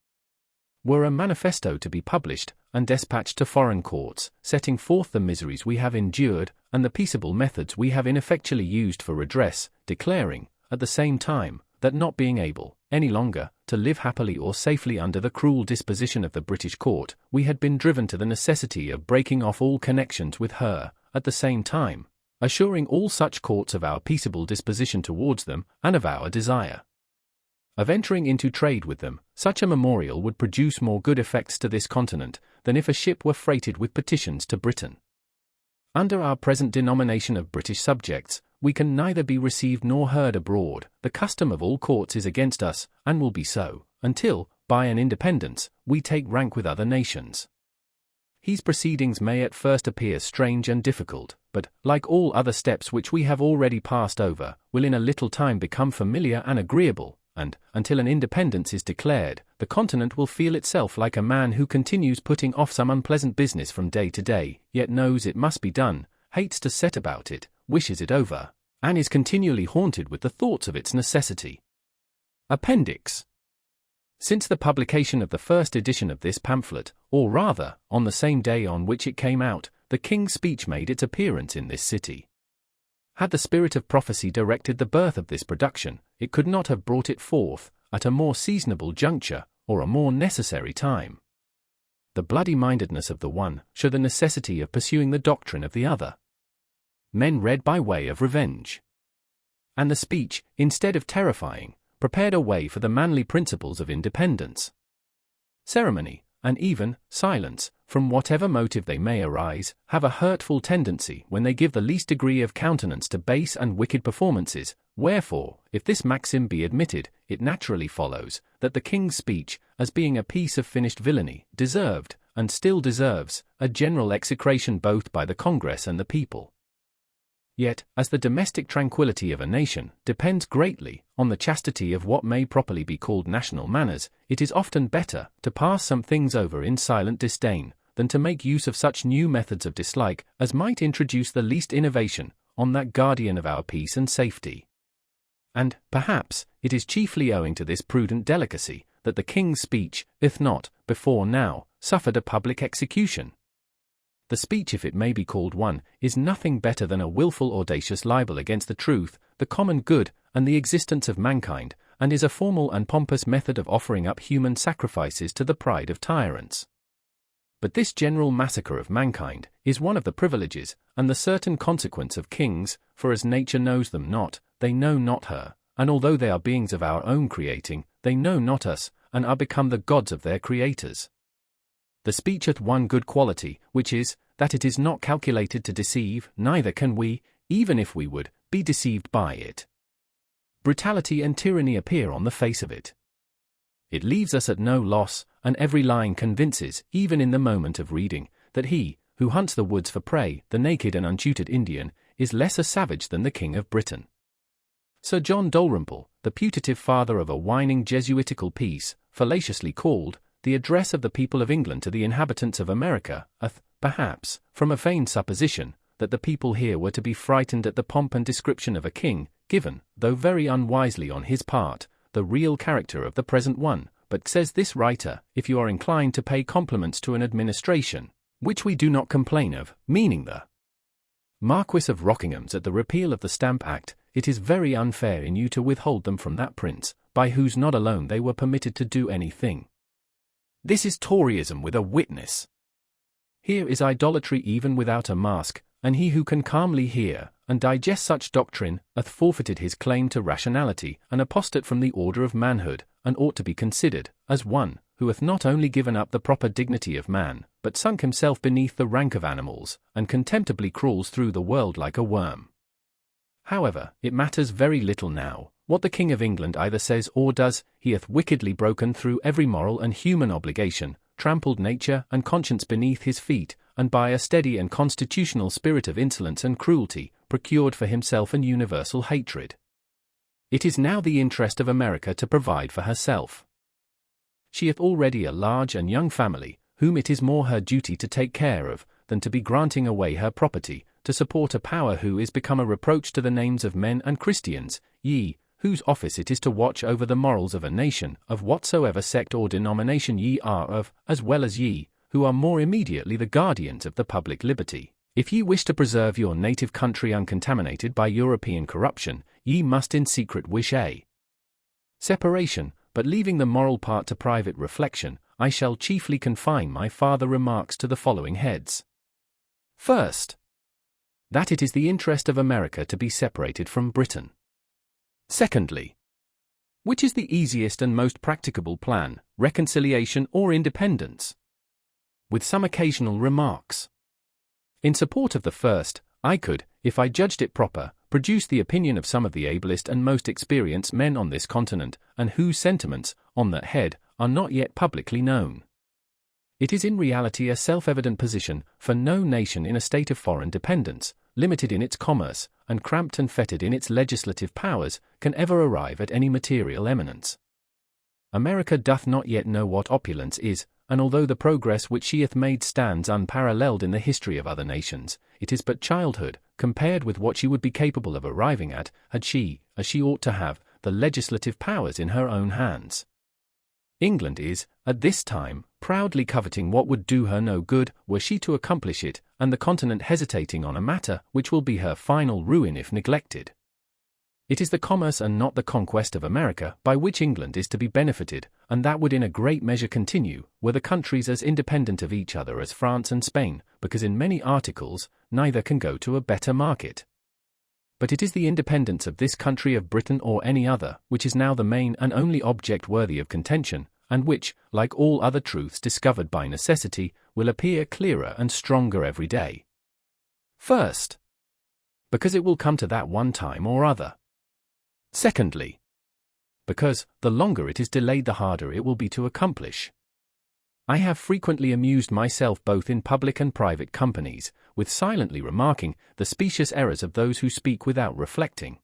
were a manifesto to be published and dispatched to foreign courts, setting forth the miseries we have endured and the peaceable methods we have ineffectually used for redress, declaring, at the same time, that not being able, any longer, to live happily or safely under the cruel disposition of the British court, we had been driven to the necessity of breaking off all connections with her, at the same time, assuring all such courts of our peaceable disposition towards them, and of our desire of entering into trade with them. Such a memorial would produce more good effects to this continent than if a ship were freighted with petitions to Britain. Under our present denomination of British subjects, we can neither be received nor heard abroad. The custom of all courts is against us, and will be so, until, by an independence, we take rank with other nations. These proceedings may at first appear strange and difficult, but, like all other steps which we have already passed over, will in a little time become familiar and agreeable, and, until an independence is declared, the continent will feel itself like a man who continues putting off some unpleasant business from day to day, yet knows it must be done, hates to set about it, wishes it over, and is continually haunted with the thoughts of its necessity. Appendix. Since the publication of the first edition of this pamphlet, or rather, on the same day on which it came out, the King's Speech made its appearance in this city. Had the spirit of prophecy directed the birth of this production, it could not have brought it forth at a more seasonable juncture, or a more necessary time. The bloody-mindedness of the one showed the necessity of pursuing the doctrine of the other. Men read by way of revenge. And the speech, instead of terrifying, prepared a way for the manly principles of independence. Ceremony, and even silence, from whatever motive they may arise, have a hurtful tendency when they give the least degree of countenance to base and wicked performances. Wherefore, if this maxim be admitted, it naturally follows that the King's Speech, as being a piece of finished villainy, deserved, and still deserves, a general execration both by the Congress and the people. Yet, as the domestic tranquillity of a nation depends greatly on the chastity of what may properly be called national manners, it is often better to pass some things over in silent disdain than to make use of such new methods of dislike as might introduce the least innovation on that guardian of our peace and safety. And, perhaps, it is chiefly owing to this prudent delicacy that the King's Speech, if not, before now, suffered a public execution. The speech, if it may be called one, is nothing better than a wilful audacious libel against the truth, the common good, and the existence of mankind, and is a formal and pompous method of offering up human sacrifices to the pride of tyrants. But this general massacre of mankind is one of the privileges, and the certain consequence of kings, for as nature knows them not, they know not her, and although they are beings of our own creating, they know not us, and are become the gods of their creators. The speech hath one good quality, which is, that it is not calculated to deceive, neither can we, even if we would, be deceived by it. Brutality and tyranny appear on the face of it. It leaves us at no loss, and every line convinces, even in the moment of reading, that he, who hunts the woods for prey, the naked and untutored Indian, is less a savage than the King of Britain. Sir John Dalrymple, the putative father of a whining Jesuitical piece, fallaciously called The Address of the People of England to the Inhabitants of America, perhaps, from a vain supposition, that the people here were to be frightened at the pomp and description of a king, given, though very unwisely on his part, the real character of the present one. But says this writer, if you are inclined to pay compliments to an administration, which we do not complain of, meaning the Marquis of Rockingham's at the repeal of the Stamp Act, it is very unfair in you to withhold them from that prince, by whose nod alone they were permitted to do anything. This is Toryism with a witness. Here is idolatry even without a mask, and he who can calmly hear and digest such doctrine hath forfeited his claim to rationality, an apostate from the order of manhood, and ought to be considered as one who hath not only given up the proper dignity of man, but sunk himself beneath the rank of animals, and contemptibly crawls through the world like a worm. However, it matters very little now what the King of England either says or does. He hath wickedly broken through every moral and human obligation, trampled nature and conscience beneath his feet, and by a steady and constitutional spirit of insolence and cruelty, procured for himself an universal hatred. It is now the interest of America to provide for herself. She hath already a large and young family, whom it is more her duty to take care of, than to be granting away her property, to support a power who is become a reproach to the names of men and Christians, ye, whose office it is to watch over the morals of a nation, of whatsoever sect or denomination ye are of, as well as ye, who are more immediately the guardians of the public liberty. If ye wish to preserve your native country uncontaminated by European corruption, ye must in secret wish a separation, but leaving the moral part to private reflection, I shall chiefly confine my farther remarks to the following heads. First, that it is the interest of America to be separated from Britain. Secondly, which is the easiest and most practicable plan, reconciliation or independence? With some occasional remarks. In support of the first, I could, if I judged it proper, produce the opinion of some of the ablest and most experienced men on this continent, and whose sentiments, on that head, are not yet publicly known. It is in reality a self-evident position, for no nation in a state of foreign dependence, limited in its commerce, and cramped and fettered in its legislative powers, can ever arrive at any material eminence. America doth not yet know what opulence is, and although the progress which she hath made stands unparalleled in the history of other nations, it is but childhood, compared with what she would be capable of arriving at, had she, as she ought to have, the legislative powers in her own hands. England is, at this time, proudly coveting what would do her no good were she to accomplish it, and the continent hesitating on a matter which will be her final ruin if neglected. It is the commerce and not the conquest of America by which England is to be benefited, and that would in a great measure continue, were the countries as independent of each other as France and Spain, because in many articles, neither can go to a better market. But it is the independence of this country of Britain or any other, which is now the main and only object worthy of contention, and which, like all other truths discovered by necessity, will appear clearer and stronger every day. First, because it will come to that one time or other. Secondly, because, the longer it is delayed the harder it will be to accomplish. I have frequently amused myself both in public and private companies, with silently remarking the specious errors of those who speak without reflecting.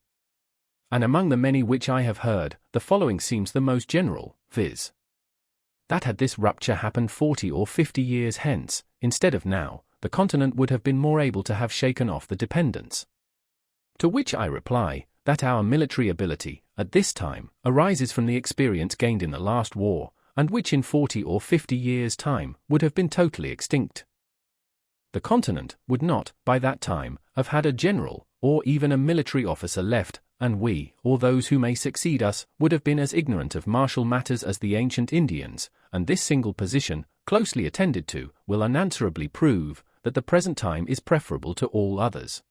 And among the many which I have heard, the following seems the most general, viz. That had this rupture happened 40 or 50 years hence, instead of now, the continent would have been more able to have shaken off the dependence. To which I reply, that our military ability, at this time, arises from the experience gained in the last war, and which in 40 or 50 years' time, would have been totally extinct. The continent would not, by that time, have had a general, or even a military officer left, and we, or those who may succeed us, would have been as ignorant of martial matters as the ancient Indians, and this single position, closely attended to, will unanswerably prove, that the present time is preferable to all others.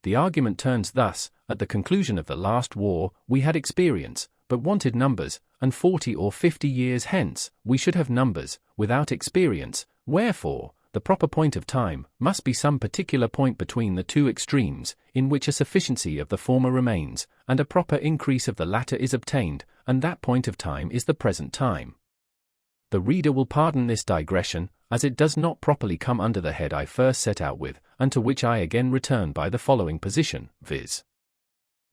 The argument turns thus: at the conclusion of the last war, we had experience, but wanted numbers, and 40 or 50 years hence, we should have numbers, without experience, wherefore, the proper point of time must be some particular point between the two extremes, in which a sufficiency of the former remains, and a proper increase of the latter is obtained, and that point of time is the present time. The reader will pardon this digression, as it does not properly come under the head I first set out with, and to which I again return by the following position, viz.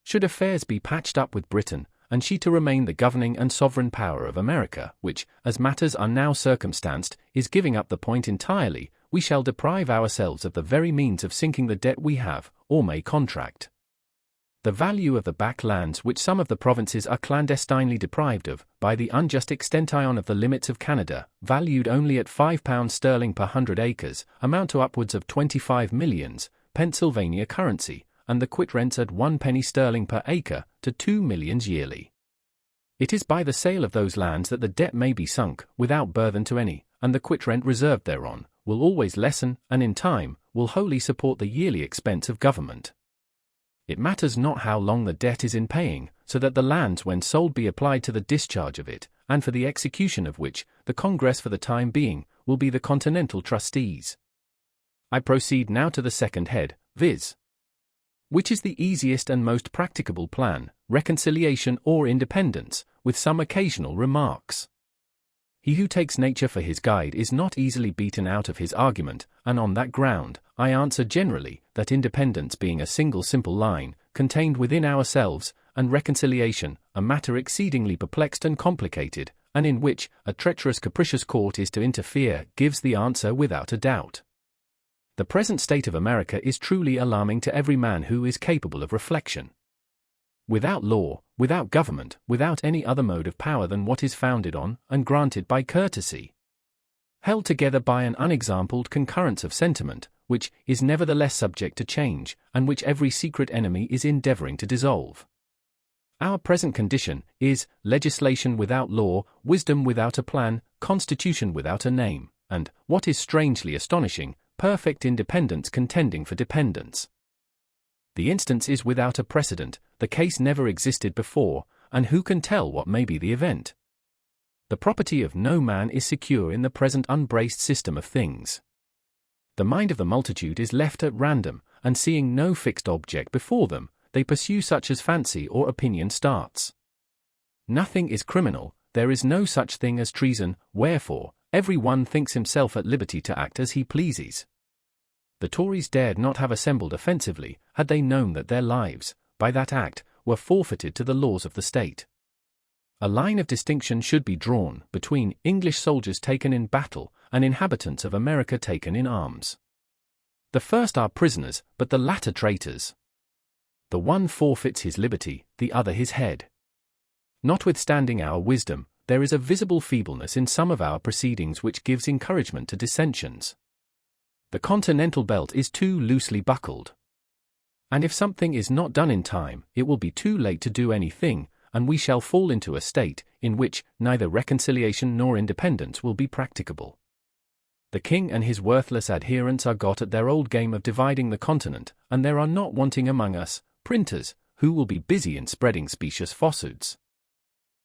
Should affairs be patched up with Britain, and she to remain the governing and sovereign power of America, which, as matters are now circumstanced, is giving up the point entirely, we shall deprive ourselves of the very means of sinking the debt we have, or may contract. The value of the back lands which some of the provinces are clandestinely deprived of, by the unjust extension of the limits of Canada, valued only at £5 per 100 acres, amount to upwards of 25 millions, Pennsylvania currency, and the quit rents at 1 penny sterling per acre, to 2 millions yearly. It is by the sale of those lands that the debt may be sunk, without burthen to any, and the quit rent reserved thereon, will always lessen, and in time, will wholly support the yearly expense of government. It matters not how long the debt is in paying, so that the lands when sold be applied to the discharge of it, and for the execution of which, the Congress for the time being, will be the Continental trustees. I proceed now to the second head, viz. Which is the easiest and most practicable plan, reconciliation or independence, with some occasional remarks. He who takes nature for his guide is not easily beaten out of his argument, and on that ground, I answer generally, that independence being a single simple line, contained within ourselves, and reconciliation, a matter exceedingly perplexed and complicated, and in which a treacherous capricious court is to interfere, gives the answer without a doubt. The present state of America is truly alarming to every man who is capable of reflection. Without law, without government, without any other mode of power than what is founded on, and granted by courtesy, held together by an unexampled concurrence of sentiment, which is nevertheless subject to change, and which every secret enemy is endeavoring to dissolve. Our present condition is legislation without law, wisdom without a plan, constitution without a name, and, what is strangely astonishing, perfect independence contending for dependence. The instance is without a precedent, the case never existed before, and who can tell what may be the event? The property of no man is secure in the present unbraced system of things. The mind of the multitude is left at random, and seeing no fixed object before them, they pursue such as fancy or opinion starts. Nothing is criminal, there is no such thing as treason, wherefore, every one thinks himself at liberty to act as he pleases. The Tories dared not have assembled offensively, had they known that their lives, by that act, were forfeited to the laws of the state. A line of distinction should be drawn between English soldiers taken in battle and inhabitants of America taken in arms. The first are prisoners, but the latter traitors. The one forfeits his liberty, the other his head. Notwithstanding our wisdom, there is a visible feebleness in some of our proceedings which gives encouragement to dissensions. The continental belt is too loosely buckled. And if something is not done in time, it will be too late to do anything, and we shall fall into a state in which neither reconciliation nor independence will be practicable. The king and his worthless adherents are got at their old game of dividing the continent, and there are not wanting among us printers who will be busy in spreading specious falsehoods.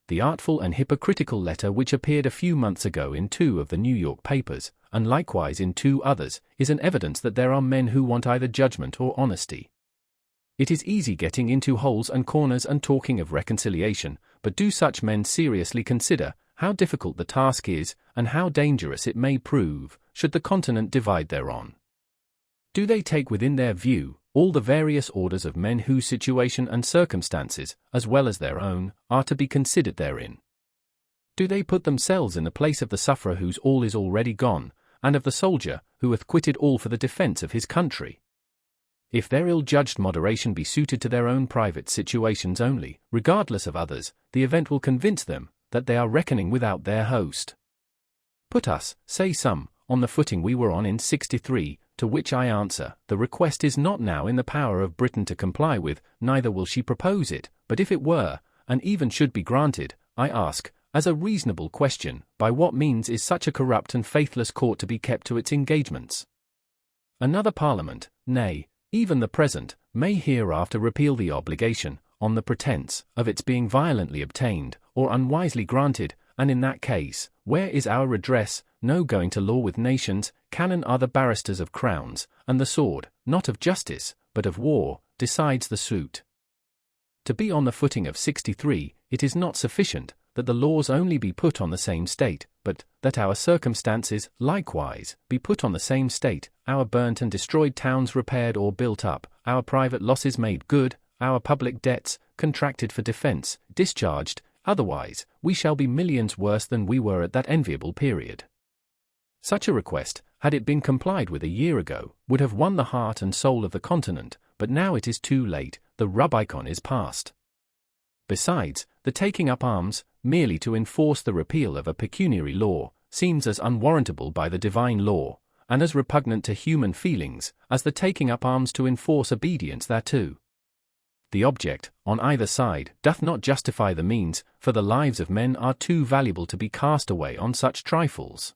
The artful and hypocritical letter which appeared a few months ago in 2 of the New York papers, and likewise in 2 others, is an evidence that there are men who want either judgment or honesty. It is easy getting into holes and corners and talking of reconciliation, but do such men seriously consider how difficult the task is, and how dangerous it may prove, should the continent divide thereon? Do they take within their view all the various orders of men whose situation and circumstances, as well as their own, are to be considered therein? Do they put themselves in the place of the sufferer whose all is already gone, and of the soldier who hath quitted all for the defence of his country? If their ill-judged moderation be suited to their own private situations only, regardless of others, the event will convince them that they are reckoning without their host. Put us, say some, on the footing we were on in 63, to which I answer, the request is not now in the power of Britain to comply with, neither will she propose it, but if it were, and even should be granted, I ask, as a reasonable question, by what means is such a corrupt and faithless court to be kept to its engagements? Another Parliament, nay, even the present, may hereafter repeal the obligation, on the pretence of its being violently obtained, or unwisely granted, and in that case, where is our redress? No going to law with nations, canon are the barristers of crowns, and the sword, not of justice, but of war, decides the suit. To be on the footing of 63, it is not sufficient that the laws only be put on the same state, but that our circumstances, likewise, be put on the same state, our burnt and destroyed towns repaired or built up, our private losses made good, our public debts, contracted for defence, discharged, otherwise, we shall be millions worse than we were at that enviable period. Such a request, had it been complied with a year ago, would have won the heart and soul of the continent, but now it is too late, the Rubicon is past. Besides, the taking up arms, merely to enforce the repeal of a pecuniary law, seems as unwarrantable by the divine law, and as repugnant to human feelings, as the taking up arms to enforce obedience thereto. The object, on either side, doth not justify the means, for the lives of men are too valuable to be cast away on such trifles.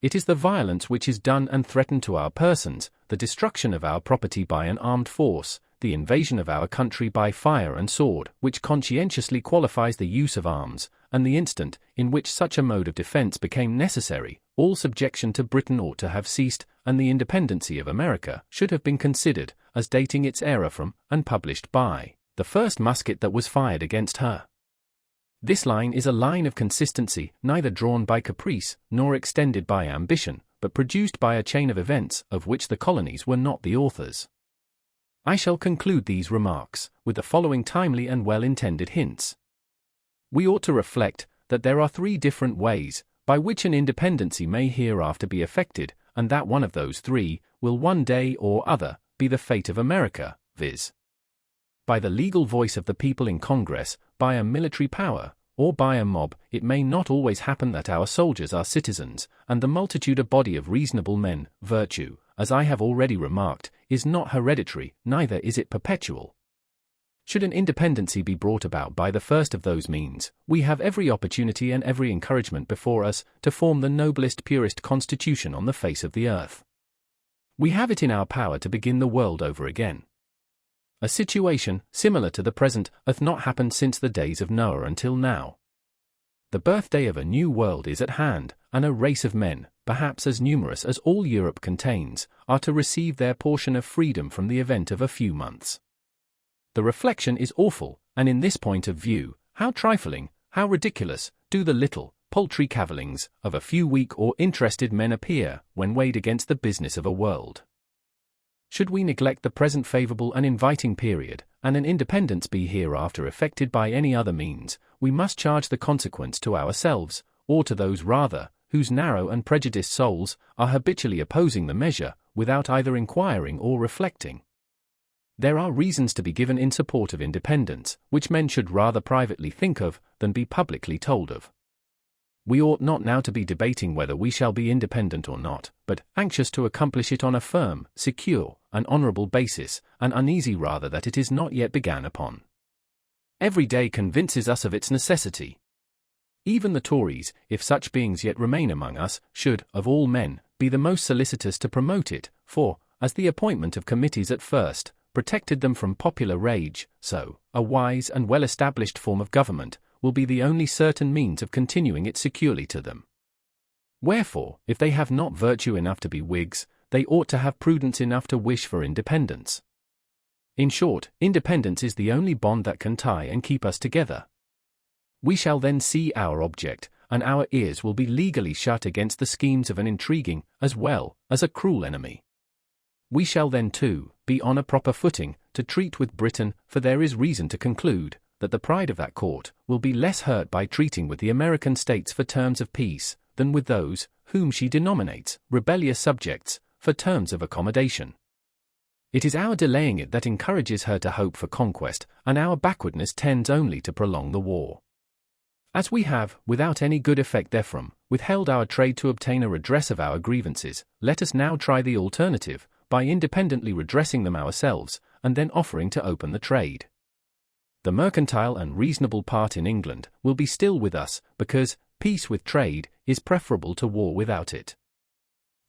It is the violence which is done and threatened to our persons, the destruction of our property by an armed force, the invasion of our country by fire and sword, which conscientiously qualifies the use of arms, and the instant in which such a mode of defense became necessary, all subjection to Britain ought to have ceased, and the independency of America should have been considered as dating its era from, and published by, the first musket that was fired against her. This line is a line of consistency, neither drawn by caprice, nor extended by ambition, but produced by a chain of events of which the colonies were not the authors. I shall conclude these remarks with the following timely and well-intended hints. We ought to reflect that there are three different ways by which an independency may hereafter be effected, and that one of those three will one day or other be the fate of America, viz. By the legal voice of the people in Congress, by a military power, or by a mob. It may not always happen that our soldiers are citizens, and the multitude a body of reasonable men. Virtue, as I have already remarked, is not hereditary, neither is it perpetual. Should an independency be brought about by the first of those means, we have every opportunity and every encouragement before us to form the noblest, purest constitution on the face of the earth. We have it in our power to begin the world over again. A situation similar to the present hath not happened since the days of Noah until now. The birthday of a new world is at hand, and a race of men, perhaps as numerous as all Europe contains, are to receive their portion of freedom from the event of a few months. The reflection is awful, and in this point of view, how trifling, how ridiculous, do the little, paltry cavillings of a few weak or interested men appear, when weighed against the business of a world. Should we neglect the present favourable and inviting period, and an independence be hereafter effected by any other means, we must charge the consequence to ourselves, or to those rather, whose narrow and prejudiced souls are habitually opposing the measure, without either inquiring or reflecting. There are reasons to be given in support of independence, which men should rather privately think of, than be publicly told of. We ought not now to be debating whether we shall be independent or not, but anxious to accomplish it on a firm, secure, and honourable basis, and uneasy rather that it is not yet began upon. Every day convinces us of its necessity. Even the Tories, if such beings yet remain among us, should, of all men, be the most solicitous to promote it, for, as the appointment of committees at first protected them from popular rage, so a wise and well-established form of government will be the only certain means of continuing it securely to them. Wherefore, if they have not virtue enough to be Whigs, they ought to have prudence enough to wish for independence. In short, independence is the only bond that can tie and keep us together. We shall then see our object, and our ears will be legally shut against the schemes of an intriguing, as well as a cruel enemy. We shall then, too, be on a proper footing to treat with Britain, for there is reason to conclude that the pride of that court will be less hurt by treating with the American states for terms of peace, than with those, whom she denominates rebellious subjects, for terms of accommodation. It is our delaying it that encourages her to hope for conquest, and our backwardness tends only to prolong the war. As we have, without any good effect therefrom, withheld our trade to obtain a redress of our grievances, let us now try the alternative, by independently redressing them ourselves, and then offering to open the trade. The mercantile and reasonable part in England will be still with us, because peace with trade is preferable to war without it.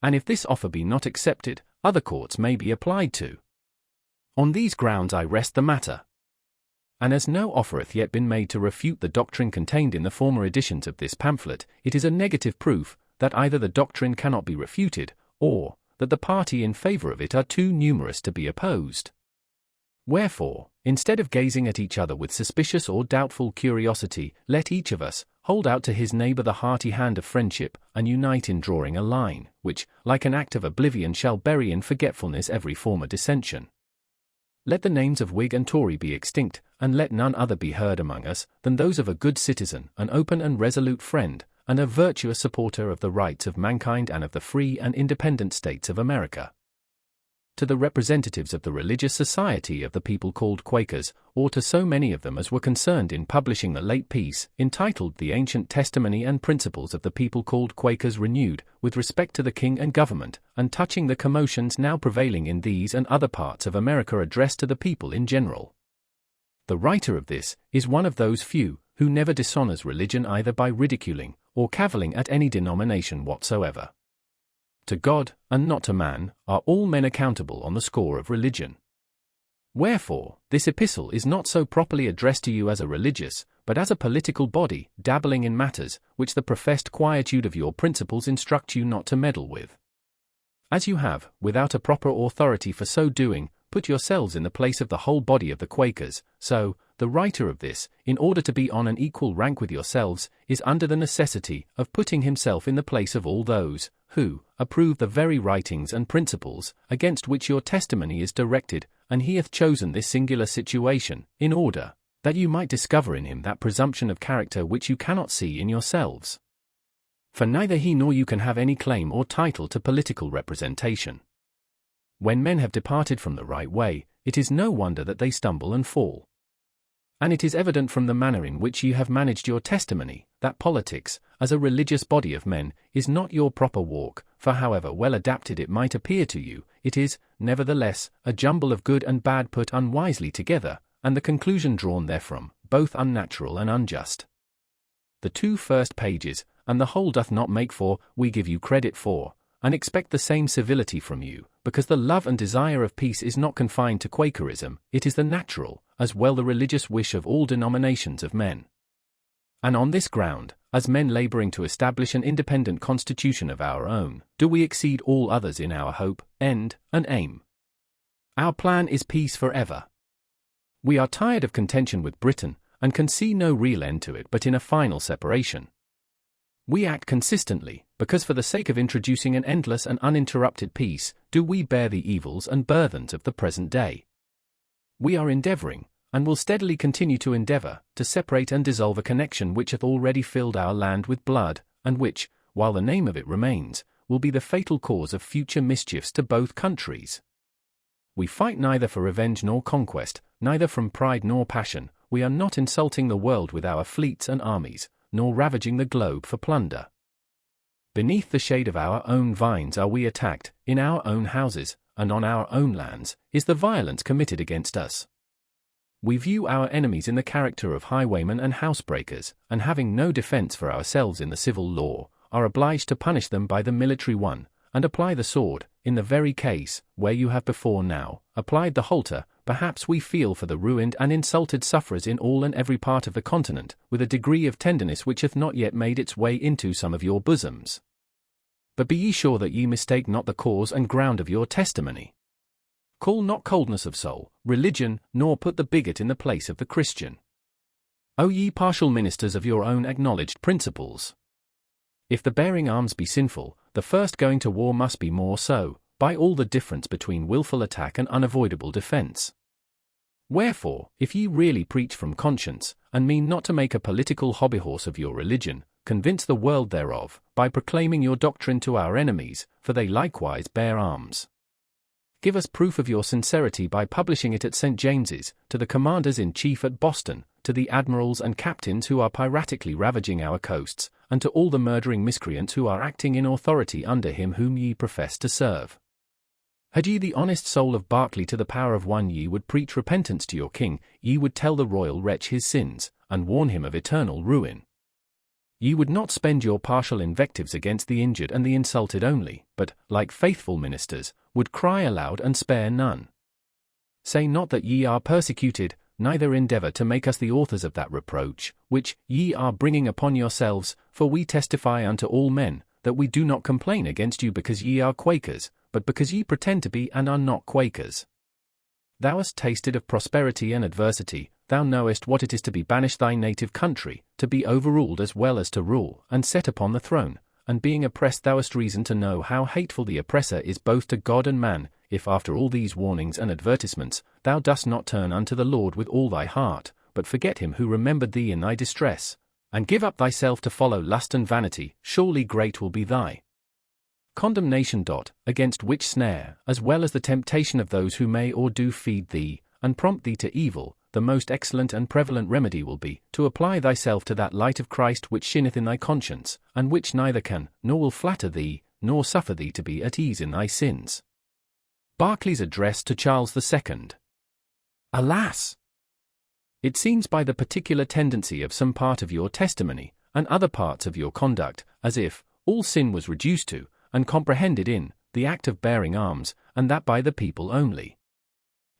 And if this offer be not accepted, other courts may be applied to. On these grounds I rest the matter. And as no offer hath yet been made to refute the doctrine contained in the former editions of this pamphlet, it is a negative proof that either the doctrine cannot be refuted, or that the party in favour of it are too numerous to be opposed. Wherefore, instead of gazing at each other with suspicious or doubtful curiosity, let each of us hold out to his neighbour the hearty hand of friendship, and unite in drawing a line, which, like an act of oblivion, shall bury in forgetfulness every former dissension. Let the names of Whig and Tory be extinct, and let none other be heard among us than those of a good citizen, an open and resolute friend, and a virtuous supporter of the rights of mankind and of the free and independent states of America. To the representatives of the religious society of the people called Quakers, or to so many of them as were concerned in publishing the late piece, entitled The Ancient Testimony and Principles of the People called Quakers Renewed, with respect to the King and Government, and touching the commotions now prevailing in these and other parts of America, addressed to the people in general. The writer of this is one of those few who never dishonours religion either by ridiculing or cavilling at any denomination whatsoever. To God, and not to man, are all men accountable on the score of religion. Wherefore, this epistle is not so properly addressed to you as a religious, but as a political body, dabbling in matters which the professed quietude of your principles instruct you not to meddle with. As you have, without a proper authority for so doing, put yourselves in the place of the whole body of the Quakers, so, the writer of this, in order to be on an equal rank with yourselves, is under the necessity of putting himself in the place of all those who approve the very writings and principles against which your testimony is directed, and he hath chosen this singular situation, in order that you might discover in him that presumption of character which you cannot see in yourselves. For neither he nor you can have any claim or title to political representation. When men have departed from the right way, it is no wonder that they stumble and fall. And it is evident from the manner in which ye have managed your testimony, that politics, as a religious body of men, is not your proper walk, for however well adapted it might appear to you, it is, nevertheless, a jumble of good and bad put unwisely together, and the conclusion drawn therefrom, both unnatural and unjust. The 2 first pages, and the whole doth not make for, we give you credit for, and expect the same civility from you, because the love and desire of peace is not confined to Quakerism, it is the natural, as well the religious wish of all denominations of men. And on this ground, as men laboring to establish an independent constitution of our own, do we exceed all others in our hope, end, and aim. Our plan is peace forever. We are tired of contention with Britain, and can see no real end to it but in a final separation. We act consistently, because for the sake of introducing an endless and uninterrupted peace, do we bear the evils and burthens of the present day. We are endeavoring, and will steadily continue to endeavor, to separate and dissolve a connection which hath already filled our land with blood, and which, while the name of it remains, will be the fatal cause of future mischiefs to both countries. We fight neither for revenge nor conquest, neither from pride nor passion, we are not insulting the world with our fleets and armies, nor ravaging the globe for plunder. Beneath the shade of our own vines are we attacked, in our own houses, and on our own lands, is the violence committed against us. We view our enemies in the character of highwaymen and housebreakers, and having no defense for ourselves in the civil law, are obliged to punish them by the military one, and apply the sword, in the very case, where you have before now applied the halter. Perhaps we feel for the ruined and insulted sufferers in all and every part of the continent, with a degree of tenderness which hath not yet made its way into some of your bosoms. But be ye sure that ye mistake not the cause and ground of your testimony. Call not coldness of soul, religion, nor put the bigot in the place of the Christian. O ye partial ministers of your own acknowledged principles! If the bearing arms be sinful, the first going to war must be more so, by all the difference between wilful attack and unavoidable defense. Wherefore, if ye really preach from conscience, and mean not to make a political hobbyhorse of your religion, convince the world thereof, by proclaiming your doctrine to our enemies, for they likewise bear arms. Give us proof of your sincerity by publishing it at St. James's, to the commanders-in-chief at Boston, to the admirals and captains who are piratically ravaging our coasts, and to all the murdering miscreants who are acting in authority under him whom ye profess to serve. Had ye the honest soul of Berkeley to the power of one, ye would preach repentance to your king, ye would tell the royal wretch his sins, and warn him of eternal ruin. Ye would not spend your partial invectives against the injured and the insulted only, but, like faithful ministers, would cry aloud and spare none. Say not that ye are persecuted, neither endeavor to make us the authors of that reproach, which ye are bringing upon yourselves, for we testify unto all men, that we do not complain against you because ye are Quakers, but because ye pretend to be and are not Quakers. Thou hast tasted of prosperity and adversity, thou knowest what it is to be banished thy native country, to be overruled as well as to rule, and set upon the throne, and being oppressed thou hast reason to know how hateful the oppressor is both to God and man, if after all these warnings and advertisements, thou dost not turn unto the Lord with all thy heart, but forget him who remembered thee in thy distress, and give up thyself to follow lust and vanity, surely great will be thy condemnation. Against which snare, as well as the temptation of those who may or do feed thee, and prompt thee to evil, the most excellent and prevalent remedy will be, to apply thyself to that light of Christ which shineth in thy conscience, and which neither can, nor will flatter thee, nor suffer thee to be at ease in thy sins. Berkeley's Address to Charles II. Alas! It seems by the particular tendency of some part of your testimony, and other parts of your conduct, as if all sin was reduced to, and comprehended in, the act of bearing arms, and that by the people only.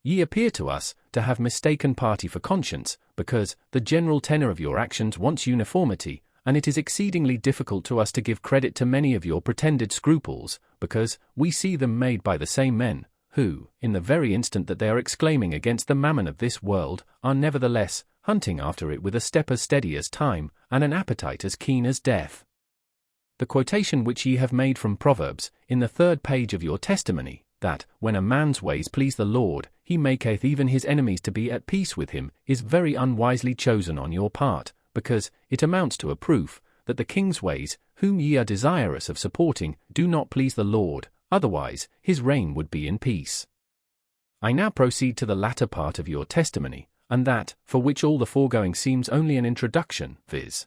ye appear to us to have mistaken party for conscience, because the general tenor of your actions wants uniformity, and it is exceedingly difficult to us to give credit to many of your pretended scruples, because we see them made by the same men, who, in the very instant that they are exclaiming against the mammon of this world, are nevertheless hunting after it with a step as steady as time, and an appetite as keen as death. The quotation which ye have made from Proverbs, in the 3rd page of your testimony, that, when a man's ways please the Lord, he maketh even his enemies to be at peace with him, is very unwisely chosen on your part, because it amounts to a proof that the king's ways, whom ye are desirous of supporting, do not please the Lord, otherwise his reign would be in peace. I now proceed to the latter part of your testimony, and that, for which all the foregoing seems only an introduction, viz.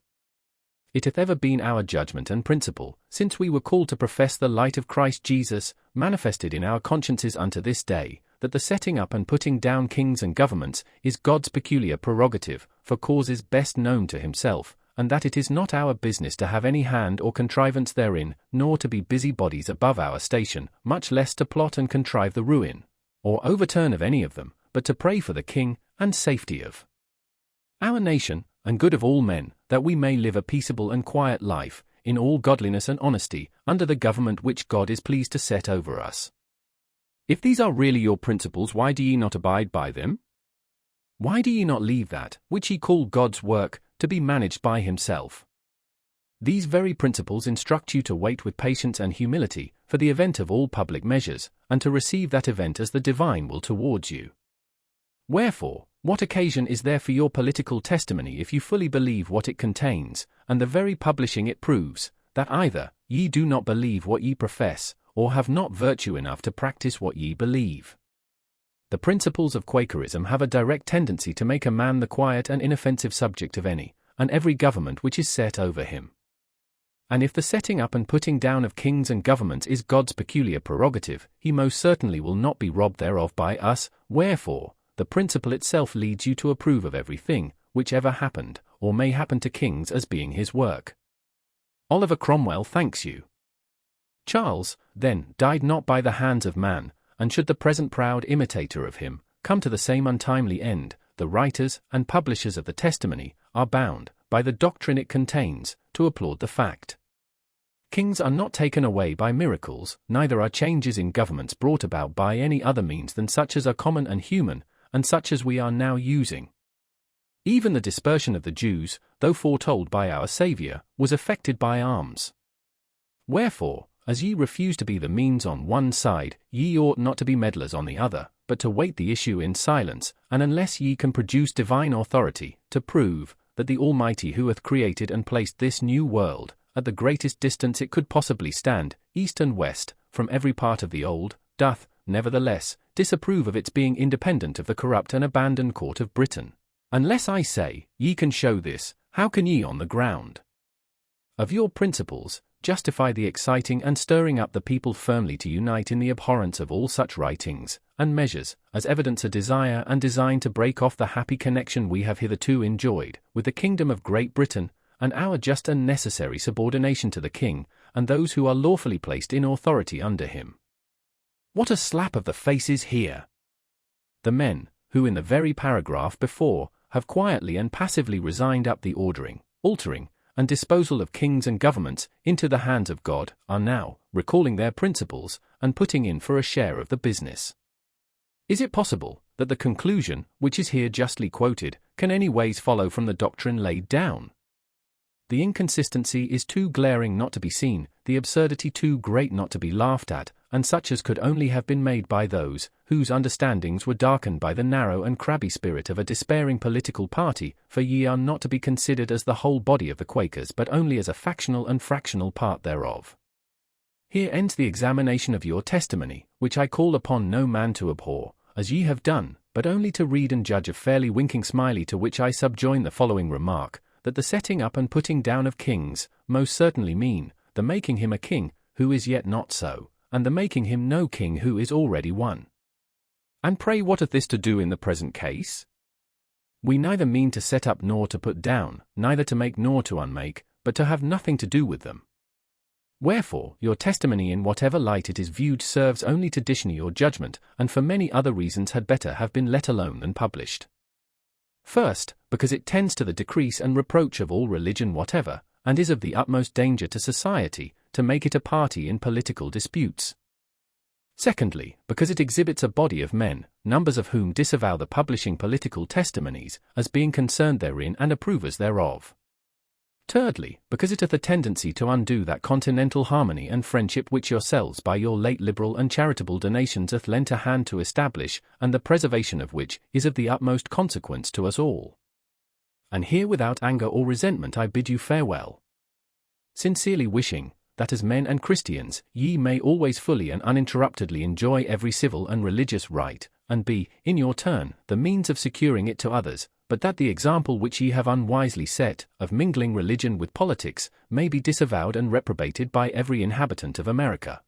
It hath ever been our judgment and principle, since we were called to profess the light of Christ Jesus, manifested in our consciences unto this day, that the setting up and putting down kings and governments is God's peculiar prerogative, for causes best known to himself, and that it is not our business to have any hand or contrivance therein, nor to be busybodies above our station, much less to plot and contrive the ruin, or overturn of any of them, but to pray for the king, and safety of our nation, and good of all men, that we may live a peaceable and quiet life, in all godliness and honesty, under the government which God is pleased to set over us. If these are really your principles, why do ye not abide by them? Why do ye not leave that, which ye call God's work, to be managed by himself? These very principles instruct you to wait with patience and humility, for the event of all public measures, and to receive that event as the divine will towards you. Wherefore, what occasion is there for your political testimony if you fully believe what it contains, and the very publishing it proves, that either ye do not believe what ye profess, or have not virtue enough to practice what ye believe? The principles of Quakerism have a direct tendency to make a man the quiet and inoffensive subject of any, and every government which is set over him. And if the setting up and putting down of kings and governments is God's peculiar prerogative, he most certainly will not be robbed thereof by us, wherefore, the principle itself leads you to approve of everything, which ever happened, or may happen to kings as being his work. Oliver Cromwell thanks you. Charles, then, died not by the hands of man, and should the present proud imitator of him come to the same untimely end, the writers and publishers of the testimony are bound, by the doctrine it contains, to applaud the fact. Kings are not taken away by miracles, neither are changes in governments brought about by any other means than such as are common and human, and such as we are now using. Even the dispersion of the Jews, though foretold by our Saviour, was effected by arms. Wherefore, as ye refuse to be the means on one side, ye ought not to be meddlers on the other, but to wait the issue in silence, and unless ye can produce divine authority, to prove that the Almighty who hath created and placed this new world, at the greatest distance it could possibly stand, east and west, from every part of the old, doth, nevertheless, disapprove of its being independent of the corrupt and abandoned court of Britain. Unless I say, ye can show this, how can ye on the ground of your principles justify the exciting and stirring up the people firmly to unite in the abhorrence of all such writings and measures, as evidence a desire and design to break off the happy connection we have hitherto enjoyed with the kingdom of Great Britain, and our just and necessary subordination to the king, and those who are lawfully placed in authority under him? What a slap of the face is here! The men, who in the very paragraph before, have quietly and passively resigned up the ordering, altering, and disposal of kings and governments into the hands of God, are now recalling their principles and putting in for a share of the business. Is it possible that the conclusion, which is here justly quoted, can any ways follow from the doctrine laid down? The inconsistency is too glaring not to be seen, the absurdity too great not to be laughed at, and such as could only have been made by those whose understandings were darkened by the narrow and crabby spirit of a despairing political party, for ye are not to be considered as the whole body of the Quakers but only as a factional and fractional part thereof. Here ends the examination of your testimony, which I call upon no man to abhor, as ye have done, but only to read and judge of fairly winking Smiley, to which I subjoin the following remark, that the setting up and putting down of kings most certainly mean the making him a king who is yet not so, and the making him no king who is already one. And pray what hath this to do in the present case? We neither mean to set up nor to put down, neither to make nor to unmake, but to have nothing to do with them. Wherefore, your testimony in whatever light it is viewed serves only to dishonour your judgment, and for many other reasons had better have been let alone than published. First, because it tends to the decrease and reproach of all religion whatever, and is of the utmost danger to society, to make it a party in political disputes. Secondly, because it exhibits a body of men, numbers of whom disavow the publishing political testimonies, as being concerned therein and approvers thereof. Thirdly, because it hath a tendency to undo that continental harmony and friendship which yourselves by your late liberal and charitable donations hath lent a hand to establish, and the preservation of which is of the utmost consequence to us all. And here without anger or resentment I bid you farewell, sincerely wishing, that as men and Christians, ye may always fully and uninterruptedly enjoy every civil and religious right, and be, in your turn, the means of securing it to others, but that the example which ye have unwisely set, of mingling religion with politics, may be disavowed and reprobated by every inhabitant of America.